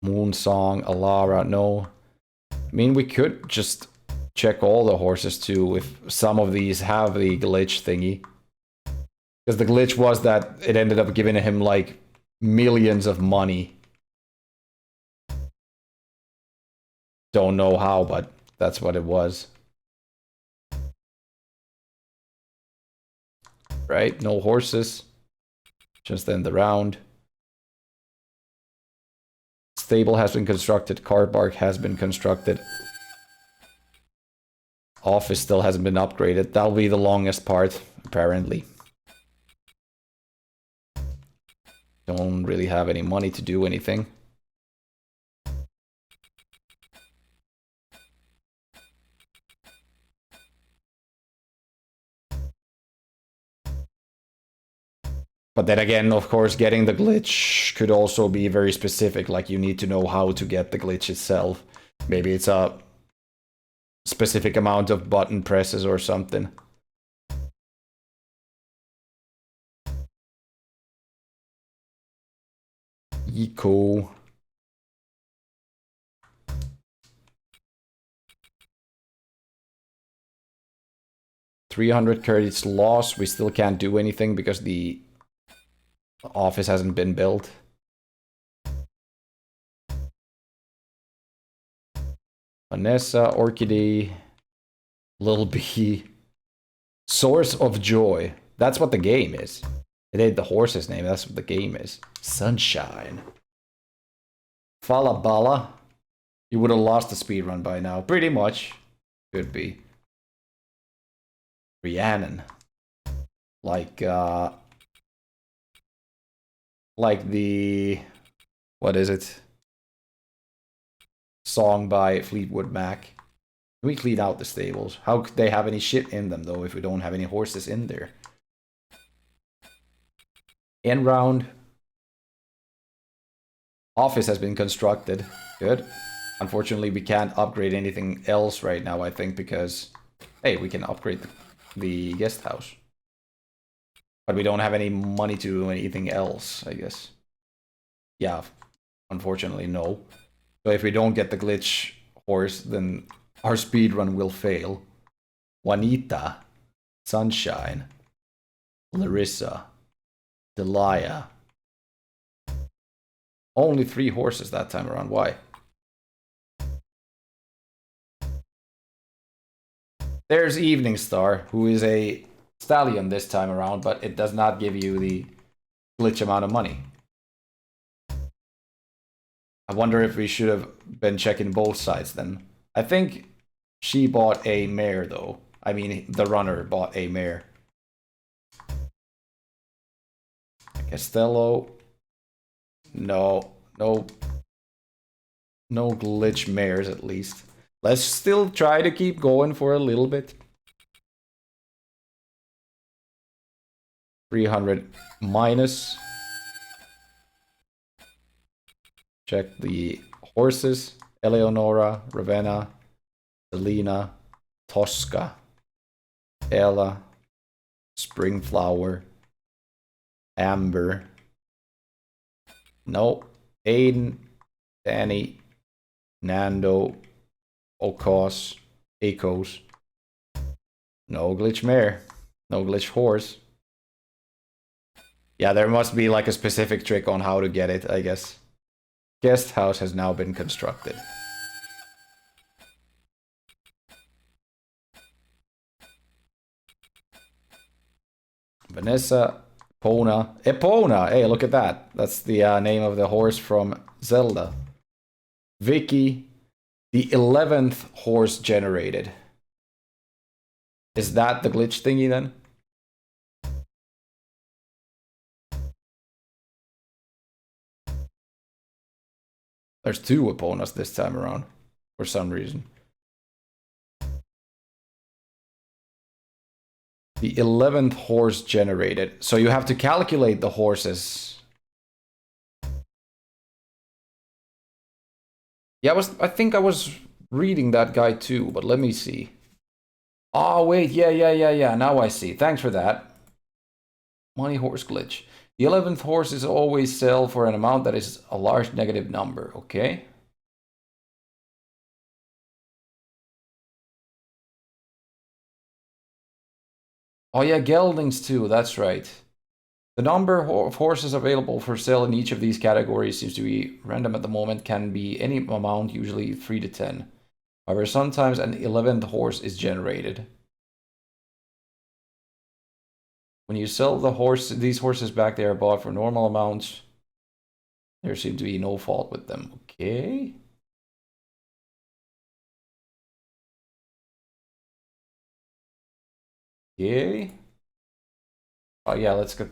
Moon Song, Alara, no. I mean, we could just check all the horses too, if some of these have the glitch thingy. Because the glitch was that it ended up giving him, like, millions of money. Don't know how, but that's what it was. Right? No horses. Just end the round. Stable has been constructed. Car park has been constructed. Office still hasn't been upgraded. That'll be the longest part, apparently. Don't really have any money to do anything. But then again, of course, getting the glitch could also be very specific. Like, you need to know how to get the glitch itself. Maybe it's a specific amount of button presses or something. Eco. $300 credits lost. We still can't do anything because the office hasn't been built. Vanessa, Orchidee, Little B. Source of Joy. That's what the game is. It ain't the horse's name, that's what the game is. Sunshine. Falabala. You would have lost the speedrun by now. Pretty much. Could be. Rhiannon. Like the... What is it? Song by Fleetwood Mac. Can we clean out the stables? How could they have any shit in them, though, if we don't have any horses in there? End round. Office has been constructed. Good. Unfortunately, we can't upgrade anything else right now, I think, because... Hey, we can upgrade the guest house. But we don't have any money to do anything else, I guess. Yeah, unfortunately, no. So if we don't get the glitch horse, then our speedrun will fail. Juanita. Sunshine. Larissa. Delia. Only 3 horses that time around. Why? There's Evening Star, who is a stallion this time around, but it does not give you the glitch amount of money. I wonder if we should have been checking both sides then. I think she bought a mare though. I mean, the runner bought a mare. Castello. No glitch mares at least. Let's still try to keep going for a little bit. 300 minus. Check the horses. Eleonora, Ravenna, Selena, Tosca, Ella, Springflower, Amber. No. Aiden, Danny, Nando, Okos, Akos. No glitch mare. No glitch horse. Yeah, there must be like a specific trick on how to get it, I guess. Guest house has now been constructed. Vanessa, Epona. Epona! Hey, look at that. That's the name of the horse from Zelda. Vicky, the 11th horse generated. Is that the glitch thingy then? There's 2 Eponas this time around, for some reason. The 11th horse generated. So you have to calculate the horses. Yeah, I think I was reading that guy too, but let me see. Oh, wait, yeah. Now I see. Thanks for that. Money horse glitch. The 11th horse is always sell for an amount that is a large negative number, okay? Oh yeah, geldings too, that's right. The number of horses available for sale in each of these categories seems to be random at the moment, can be any amount, usually 3 to 10. However, sometimes an 11th horse is generated. When you sell these horses back, they are bought for normal amounts. There seems to be no fault with them. Okay. Okay. Oh yeah, let's get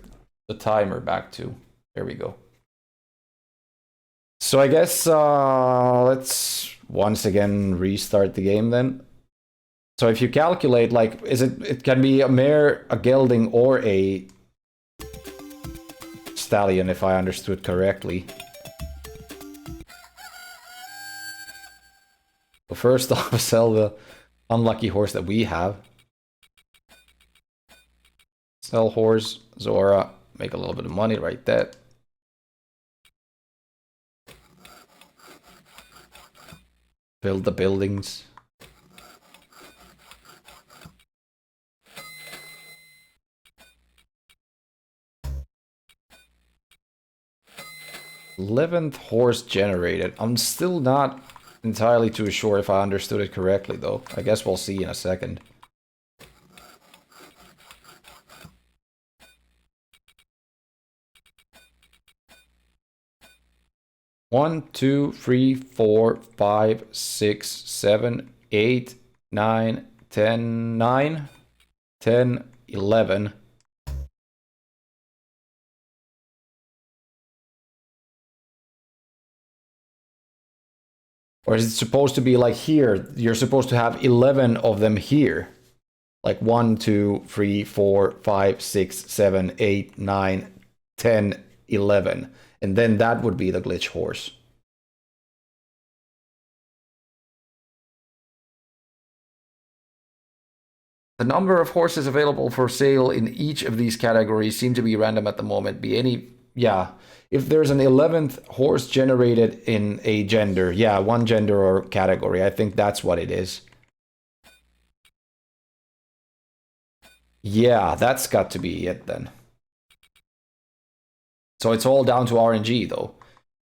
the timer back to. There we go. So I guess let's once again restart the game then. So if you calculate, like, it can be a mare, a gelding, or a stallion, if I understood correctly. So first off, sell the unlucky horse that we have. Sell horse, Zora, make a little bit of money right there. Build the buildings. '11th horse generated. I'm still not entirely too sure if I understood it correctly, though. I guess we'll see in a second. One, 2, 3, 4, 5, 6, 7, 8, 9, 10, 9, 10, 11. Or is it supposed to be like here? You're supposed to have 11 of them here. Like 1, 2, 3, 4, 5, 6, 7, 8, 9, 10, 11. And then that would be the glitch horse. The number of horses available for sale in each of these categories seem to be random at the moment. Be any, yeah. If there's an 11th horse generated in a gender, yeah, one gender or category, I think that's what it is. Yeah, that's got to be it then. So it's all down to RNG though.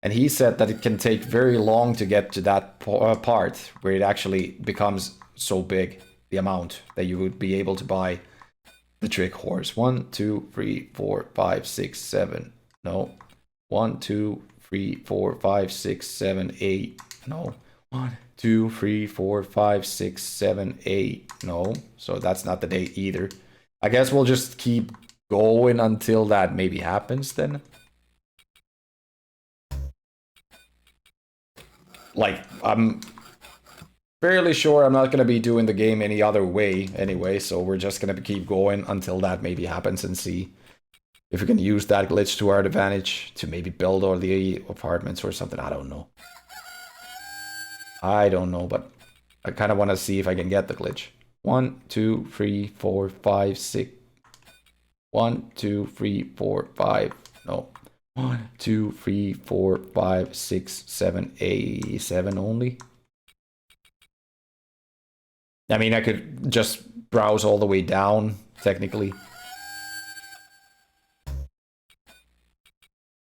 And he said that it can take very long to get to that part where it actually becomes so big, the amount that you would be able to buy the trick horse. 1, 2, 3, 4, 5, 6, 7. No. 1, 2, 3, 4, 5, 6, 7, 8. No. 1, 2, 3, 4, 5, 6, 7, 8. No. So that's not the date either. I guess we'll just keep going until that maybe happens then. Like, I'm fairly sure I'm not going to be doing the game any other way anyway, so we're just going to keep going until that maybe happens and see if we can use that glitch to our advantage to maybe build all the apartments or something. I don't know. I don't know, but I kind of want to see if I can get the glitch. 1, 2, 3, 4, 5, 6. 1, 2, 3, 4, 5. No. 1, 2, 3, 4, 5, 6, 7, 8, 7 only. I mean, I could just browse all the way down, technically.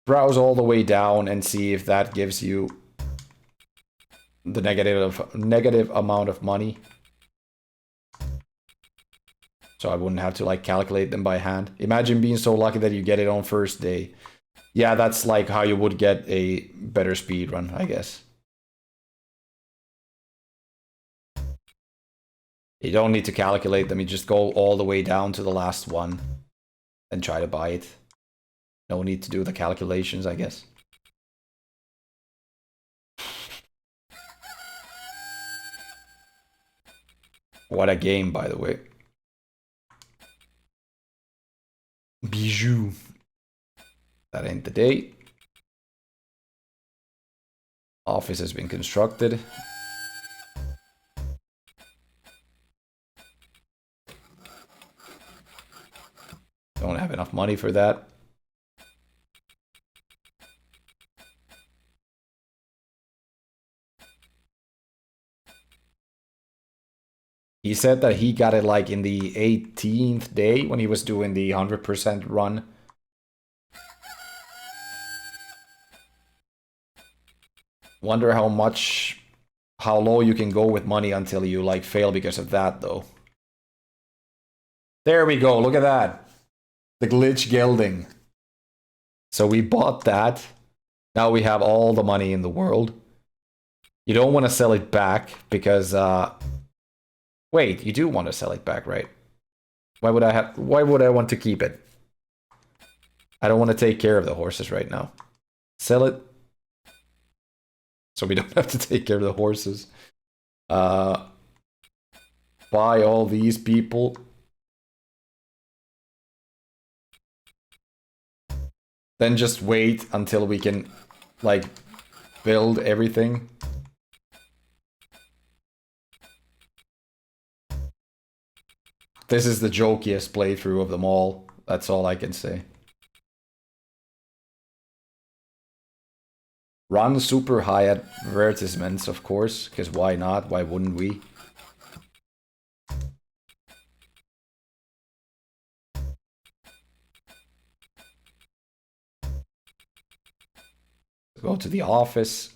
Browse all the way down and see if that gives you the negative amount of money. So I wouldn't have to like calculate them by hand. Imagine being so lucky that you get it on first day. Yeah, that's like how you would get a better speed run, I guess. You don't need to calculate them, you just go all the way down to the last one and try to buy it. No need to do the calculations, I guess. What a game, by the way. Bijou. That ain't the date. Office has been constructed. Don't have enough money for that. He said that he got it like in the 18th day when he was doing the 100% run. Wonder how low you can go with money until you like fail because of that though. There we go, look at that. The glitch gelding. So we bought that. Now we have all the money in the world. You don't want to sell it back because wait, you do want to sell it back, right? Why would I want to keep it? I don't want to take care of the horses right now. Sell it. So we don't have to take care of the horses. Buy all these people. Then just wait until we can, like, build everything. This is the jokiest playthrough of them all. That's all I can say. Run super high advertisements, of course, because why not? Why wouldn't we? Go to the office.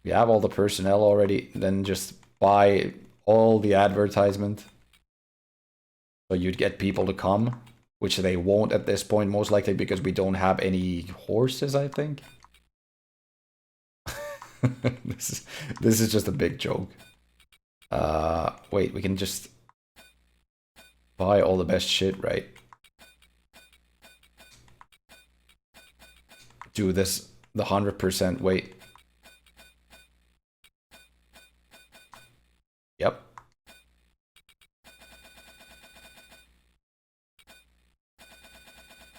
We have all the personnel already. Then just buy all the advertisement. So you'd get people to come, which they won't at this point, most likely because we don't have any horses, I think. This is just a big joke. Wait, we can just buy all the best shit, right? Do this the 100% wait. Yep.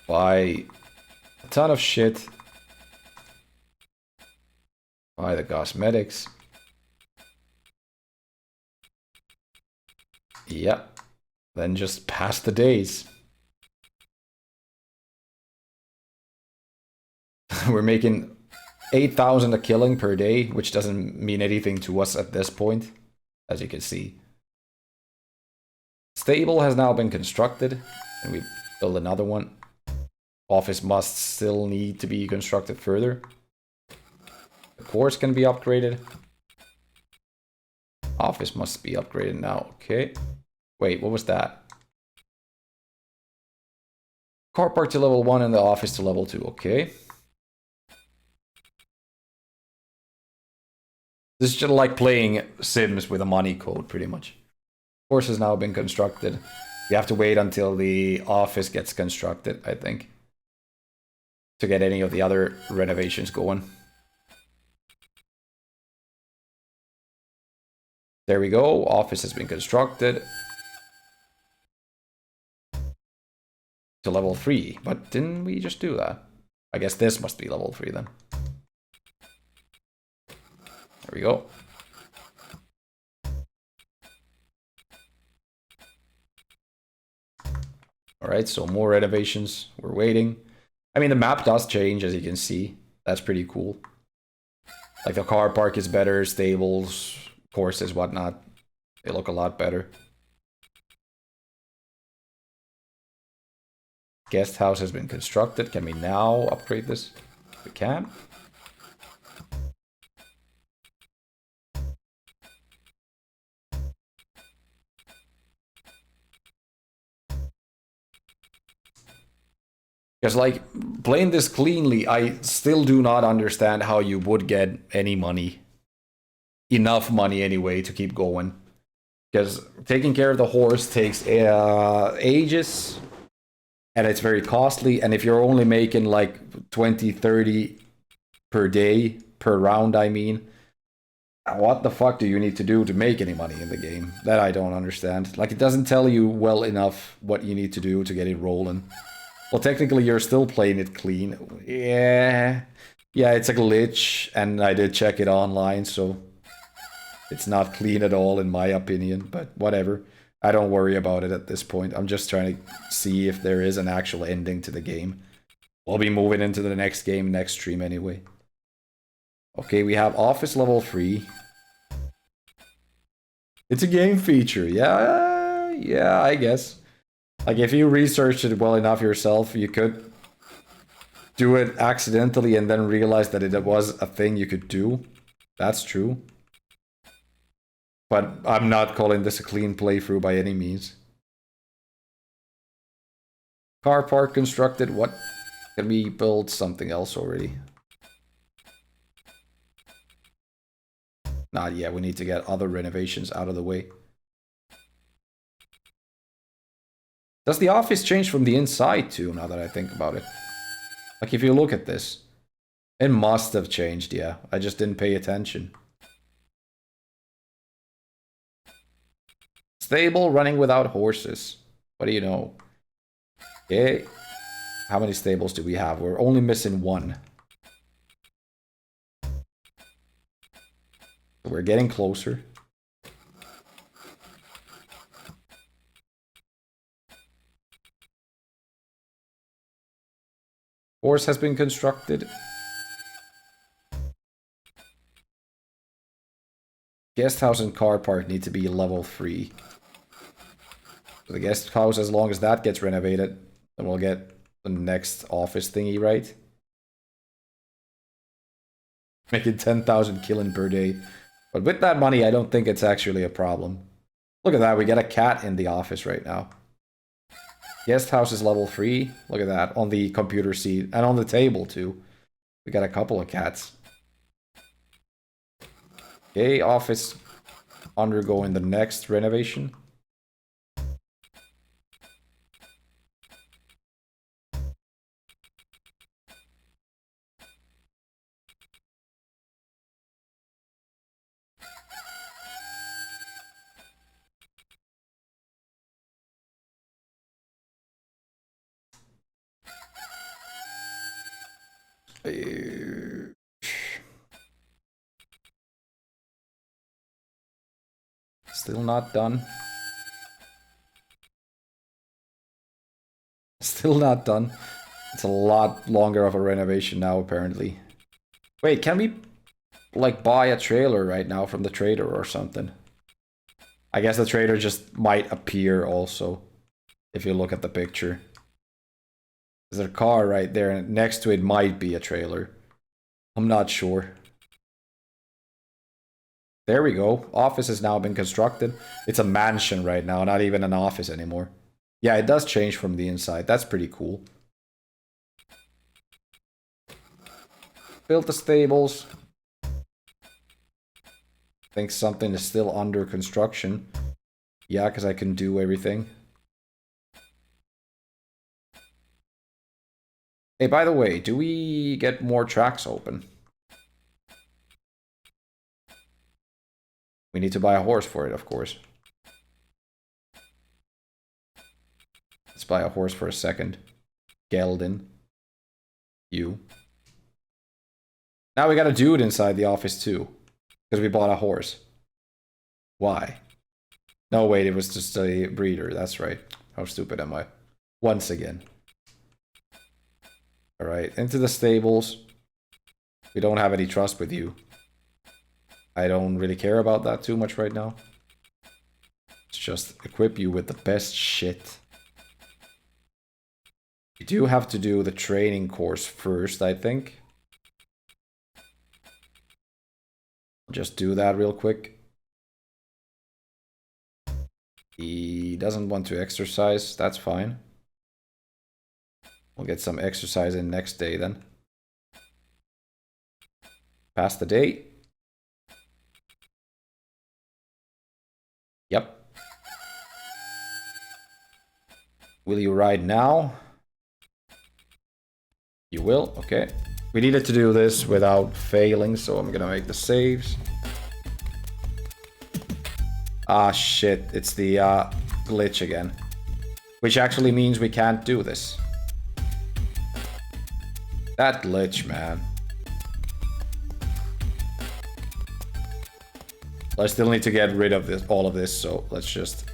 Buy a ton of shit. Buy the cosmetics. Yep. Then just pass the days. We're making 8,000 a killing per day, which doesn't mean anything to us at this point, as you can see. Stable has now been constructed, and we build another one. Office must still need to be constructed further. The course can be upgraded. Office must be upgraded now. Okay. Wait, what was that? Car park to level 1 and the office to level 2. Okay. This is just like playing Sims with a money code, pretty much. Course has now been constructed. You have to wait until the office gets constructed, I think, to get any of the other renovations going. There we go. Office has been constructed to level 3. But didn't we just do that? I guess this must be level 3 then. There we go. Alright, so more renovations. We're waiting. I mean, the map does change, as you can see. That's pretty cool. Like, the car park is better, stables, courses, whatnot. They look a lot better. Guest house has been constructed. Can we now upgrade this? We can. Because, like, playing this cleanly, I still do not understand how you would get any money. Enough money, anyway, to keep going. Because taking care of the horse takes ages. And it's very costly. And if you're only making, like, 20, 30 per day, per round, I mean, what the fuck do you need to do to make any money in the game? That I don't understand. Like, it doesn't tell you well enough what you need to do to get it rolling. Well, technically, you're still playing it clean. Yeah, it's a glitch, and I did check it online, so it's not clean at all, in my opinion, but whatever. I don't worry about it at this point. I'm just trying to see if there is an actual ending to the game. We'll be moving into the next game, next stream anyway. Okay, we have Office level 3. It's a game feature, yeah, I guess. Like, if you researched it well enough yourself, you could do it accidentally and then realize that it was a thing you could do. That's true. But I'm not calling this a clean playthrough by any means. Car park constructed. What? Can we build something else already? Not yet. We need to get other renovations out of the way. Does the office change from the inside too, now that I think about it? Like, if you look at this, it must have changed, yeah. I just didn't pay attention. Stable running without horses. What do you know? Okay. How many stables do we have? We're only missing 1. We're getting closer. Horse has been constructed. Guest house and car park need to be level 3. So the guest house, as long as that gets renovated, then we'll get the next office thingy, right? Making 10,000 killing per day. But with that money, I don't think it's actually a problem. Look at that, we get a cat in the office right now. Guest house is level 3. Look at that, on the computer seat. And on the table, too. We got a couple of cats. Okay, office undergoing the next renovation. Still not done. Still not done. It's a lot longer of a renovation now, apparently. Wait, can we, like, buy a trailer right now from the trader or something? I guess the trader just might appear also, if you look at the picture. There's a car right there, and next to it might be a trailer. I'm not sure. There we go. Office has now been constructed. It's a mansion right now, not even an office anymore. Yeah, it does change from the inside. That's pretty cool. Built the stables. Think something is still under construction. Yeah, because I can do everything. Hey, by the way, do we get more tracks open? We need to buy a horse for it, of course. Let's buy a horse for a second. Geldin. You. Now we got a dude inside the office too. Because we bought a horse. Why? No, wait, it was just a breeder. That's right. How stupid am I? Once again. Alright, into the stables. We don't have any trust with you. I don't really care about that too much right now. Let's just equip you with the best shit. You do have to do the training course first, I think. Just do that real quick. He doesn't want to exercise. That's fine. We'll get some exercise in next day then. Pass the day. Yep. Will you ride now? You will? Okay. We needed to do this without failing, so I'm gonna make the saves. Ah, shit. It's the glitch again. Which actually means we can't do this. That glitch, man. I still need to get rid of this, all of this, so let's just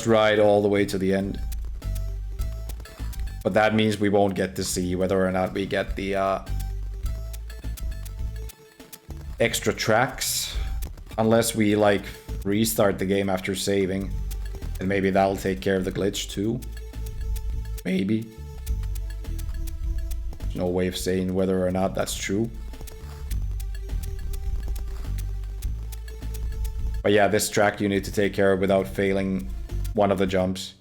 ride all the way to the end. But that means we won't get to see whether or not we get the extra tracks. Unless we, like, restart the game after saving. And maybe that'll take care of the glitch too. Maybe. There's no way of saying whether or not that's true. But yeah, this track you need to take care of without failing one of the jumps.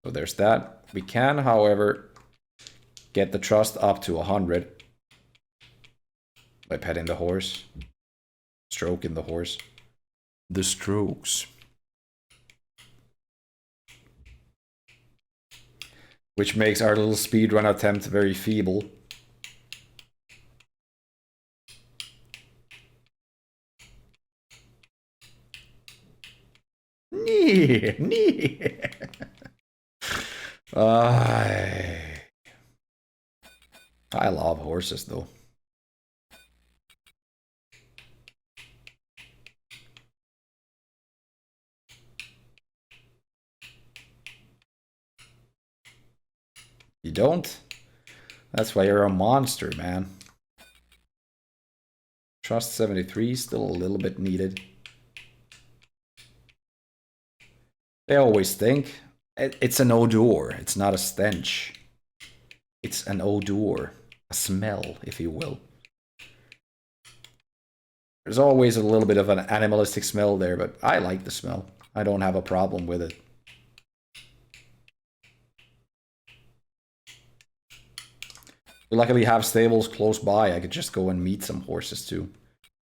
So there's that. We can, however, get the trust up to 100 by petting the horse. Stroking the horse. The strokes. Which makes our little speedrun attempt very feeble. I love horses though. You don't? That's why you're a monster, man. Trust 73, still a little bit needed. They always think it's an odor, it's not a stench. It's an odor, a smell, if you will. There's always a little bit of an animalistic smell there, but I like the smell. I don't have a problem with it. We luckily have stables close by. I could just go and meet some horses too,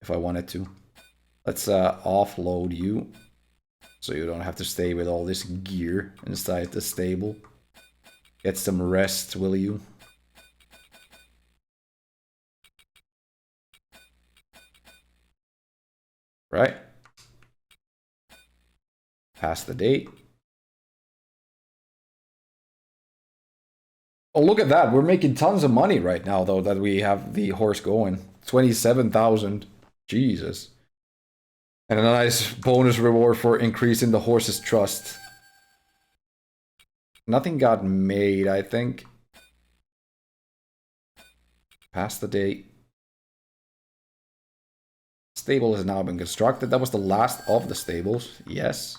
if I wanted to. Let's offload you, so you don't have to stay with all this gear inside the stable. Get some rest, will you? Right. Pass the date. Oh, look at that. We're making tons of money right now, though, that we have the horse going. 27,000. Jesus. And a nice bonus reward for increasing the horse's trust. Nothing got made, I think. Pass the date. Stable has now been constructed. That was the last of the stables. Yes.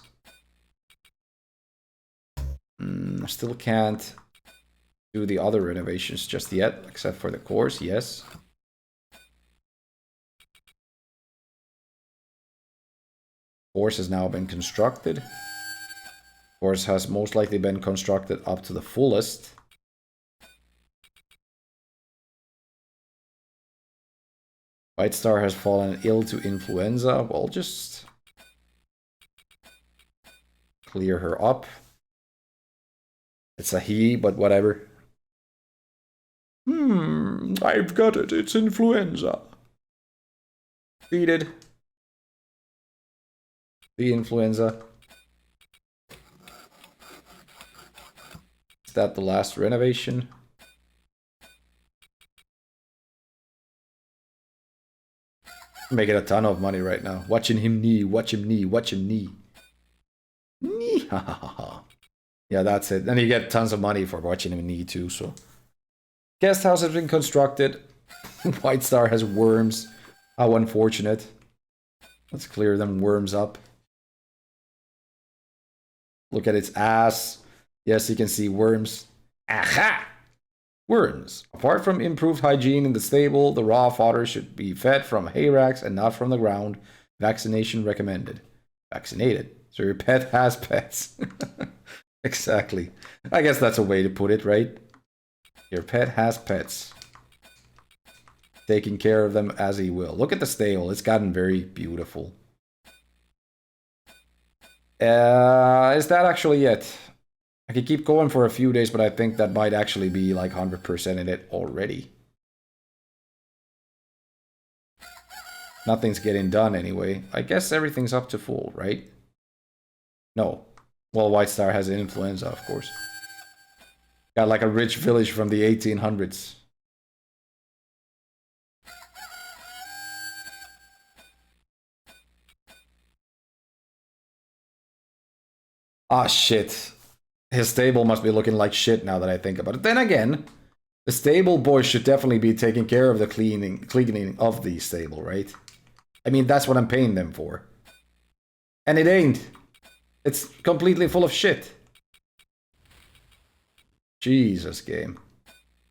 I still can't do the other renovations just yet, except for the course, yes. Course has now been constructed. Course has most likely been constructed up to the fullest. White Star has fallen ill to influenza. Well, just clear her up. It's a he, but whatever. I've got it. It's influenza. Defeated. The influenza. Is that the last renovation? Making a ton of money right now. Watching him knee, watch him knee, watch him knee. Knee, ha ha ha. Yeah, that's it. And you get tons of money for watching him knee too, so. Guest house has been constructed. White Star has worms. How unfortunate. Let's clear them worms up. Look at its ass. Yes, you can see worms. Aha! Worms. Apart from improved hygiene in the stable, the raw fodder should be fed from hay racks and not from the ground. Vaccination recommended. Vaccinated. So your pet has pets. Exactly. I guess that's a way to put it, right? Your pet has pets. Taking care of them as he will. Look at the stable. It's gotten very beautiful. Is that actually it? I could keep going for a few days, but I think that might actually be like 100% in it already. Nothing's getting done anyway. I guess everything's up to full, right? No. Well, White Star has influenza, of course. Got like a rich village from the 1800s. Ah, shit. His stable must be looking like shit now that I think about it. Then again, the stable boys should definitely be taking care of the cleaning of the stable, right? I mean, that's what I'm paying them for. And it ain't. It's completely full of shit. Jesus, game.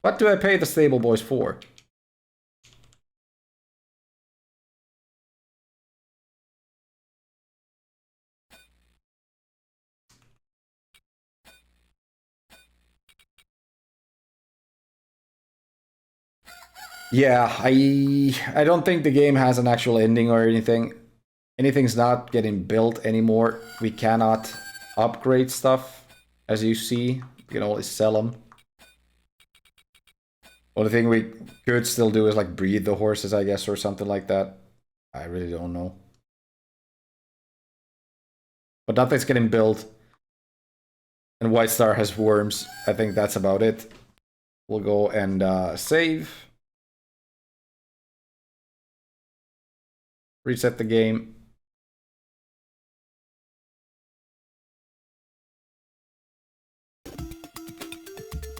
What do I pay the stable boys for? Yeah, I don't think the game has an actual ending or anything. Anything's not getting built anymore. We cannot upgrade stuff, as you see. We can only sell them. Only thing we could still do is like breed the horses, I guess, or something like that. I really don't know. But nothing's getting built. And White Star has worms. I think that's about it. We'll go and save. Reset the game.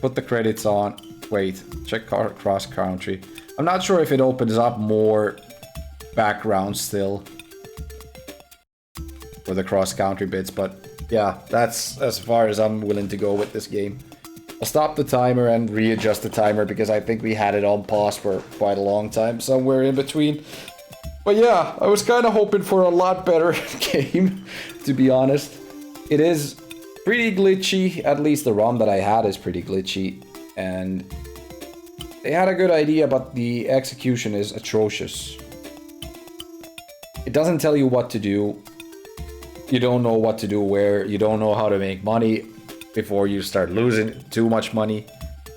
Put the credits on. Wait, check cross country. I'm not sure if it opens up more background still for the cross country bits, but yeah, that's as far as I'm willing to go with this game. I'll stop the timer and readjust the timer because I think we had it on pause for quite a long time, somewhere in between. But yeah, I was kind of hoping for a lot better game, to be honest. It is pretty glitchy, at least the ROM that I had is pretty glitchy. And they had a good idea, but the execution is atrocious. It doesn't tell you what to do. You don't know what to do where. You don't know how to make money before you start losing too much money.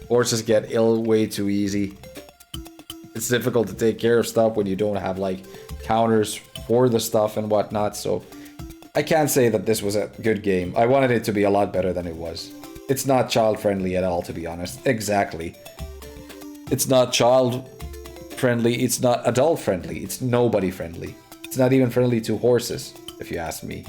Horses get ill way too easy. It's difficult to take care of stuff when you don't have like counters for the stuff and whatnot, so I can't say that this was a good game. I wanted it to be a lot better than it was. It's not child friendly at all, to be honest. Exactly. It's not child friendly, it's not adult friendly, it's nobody friendly. It's not even friendly to horses, if you ask me.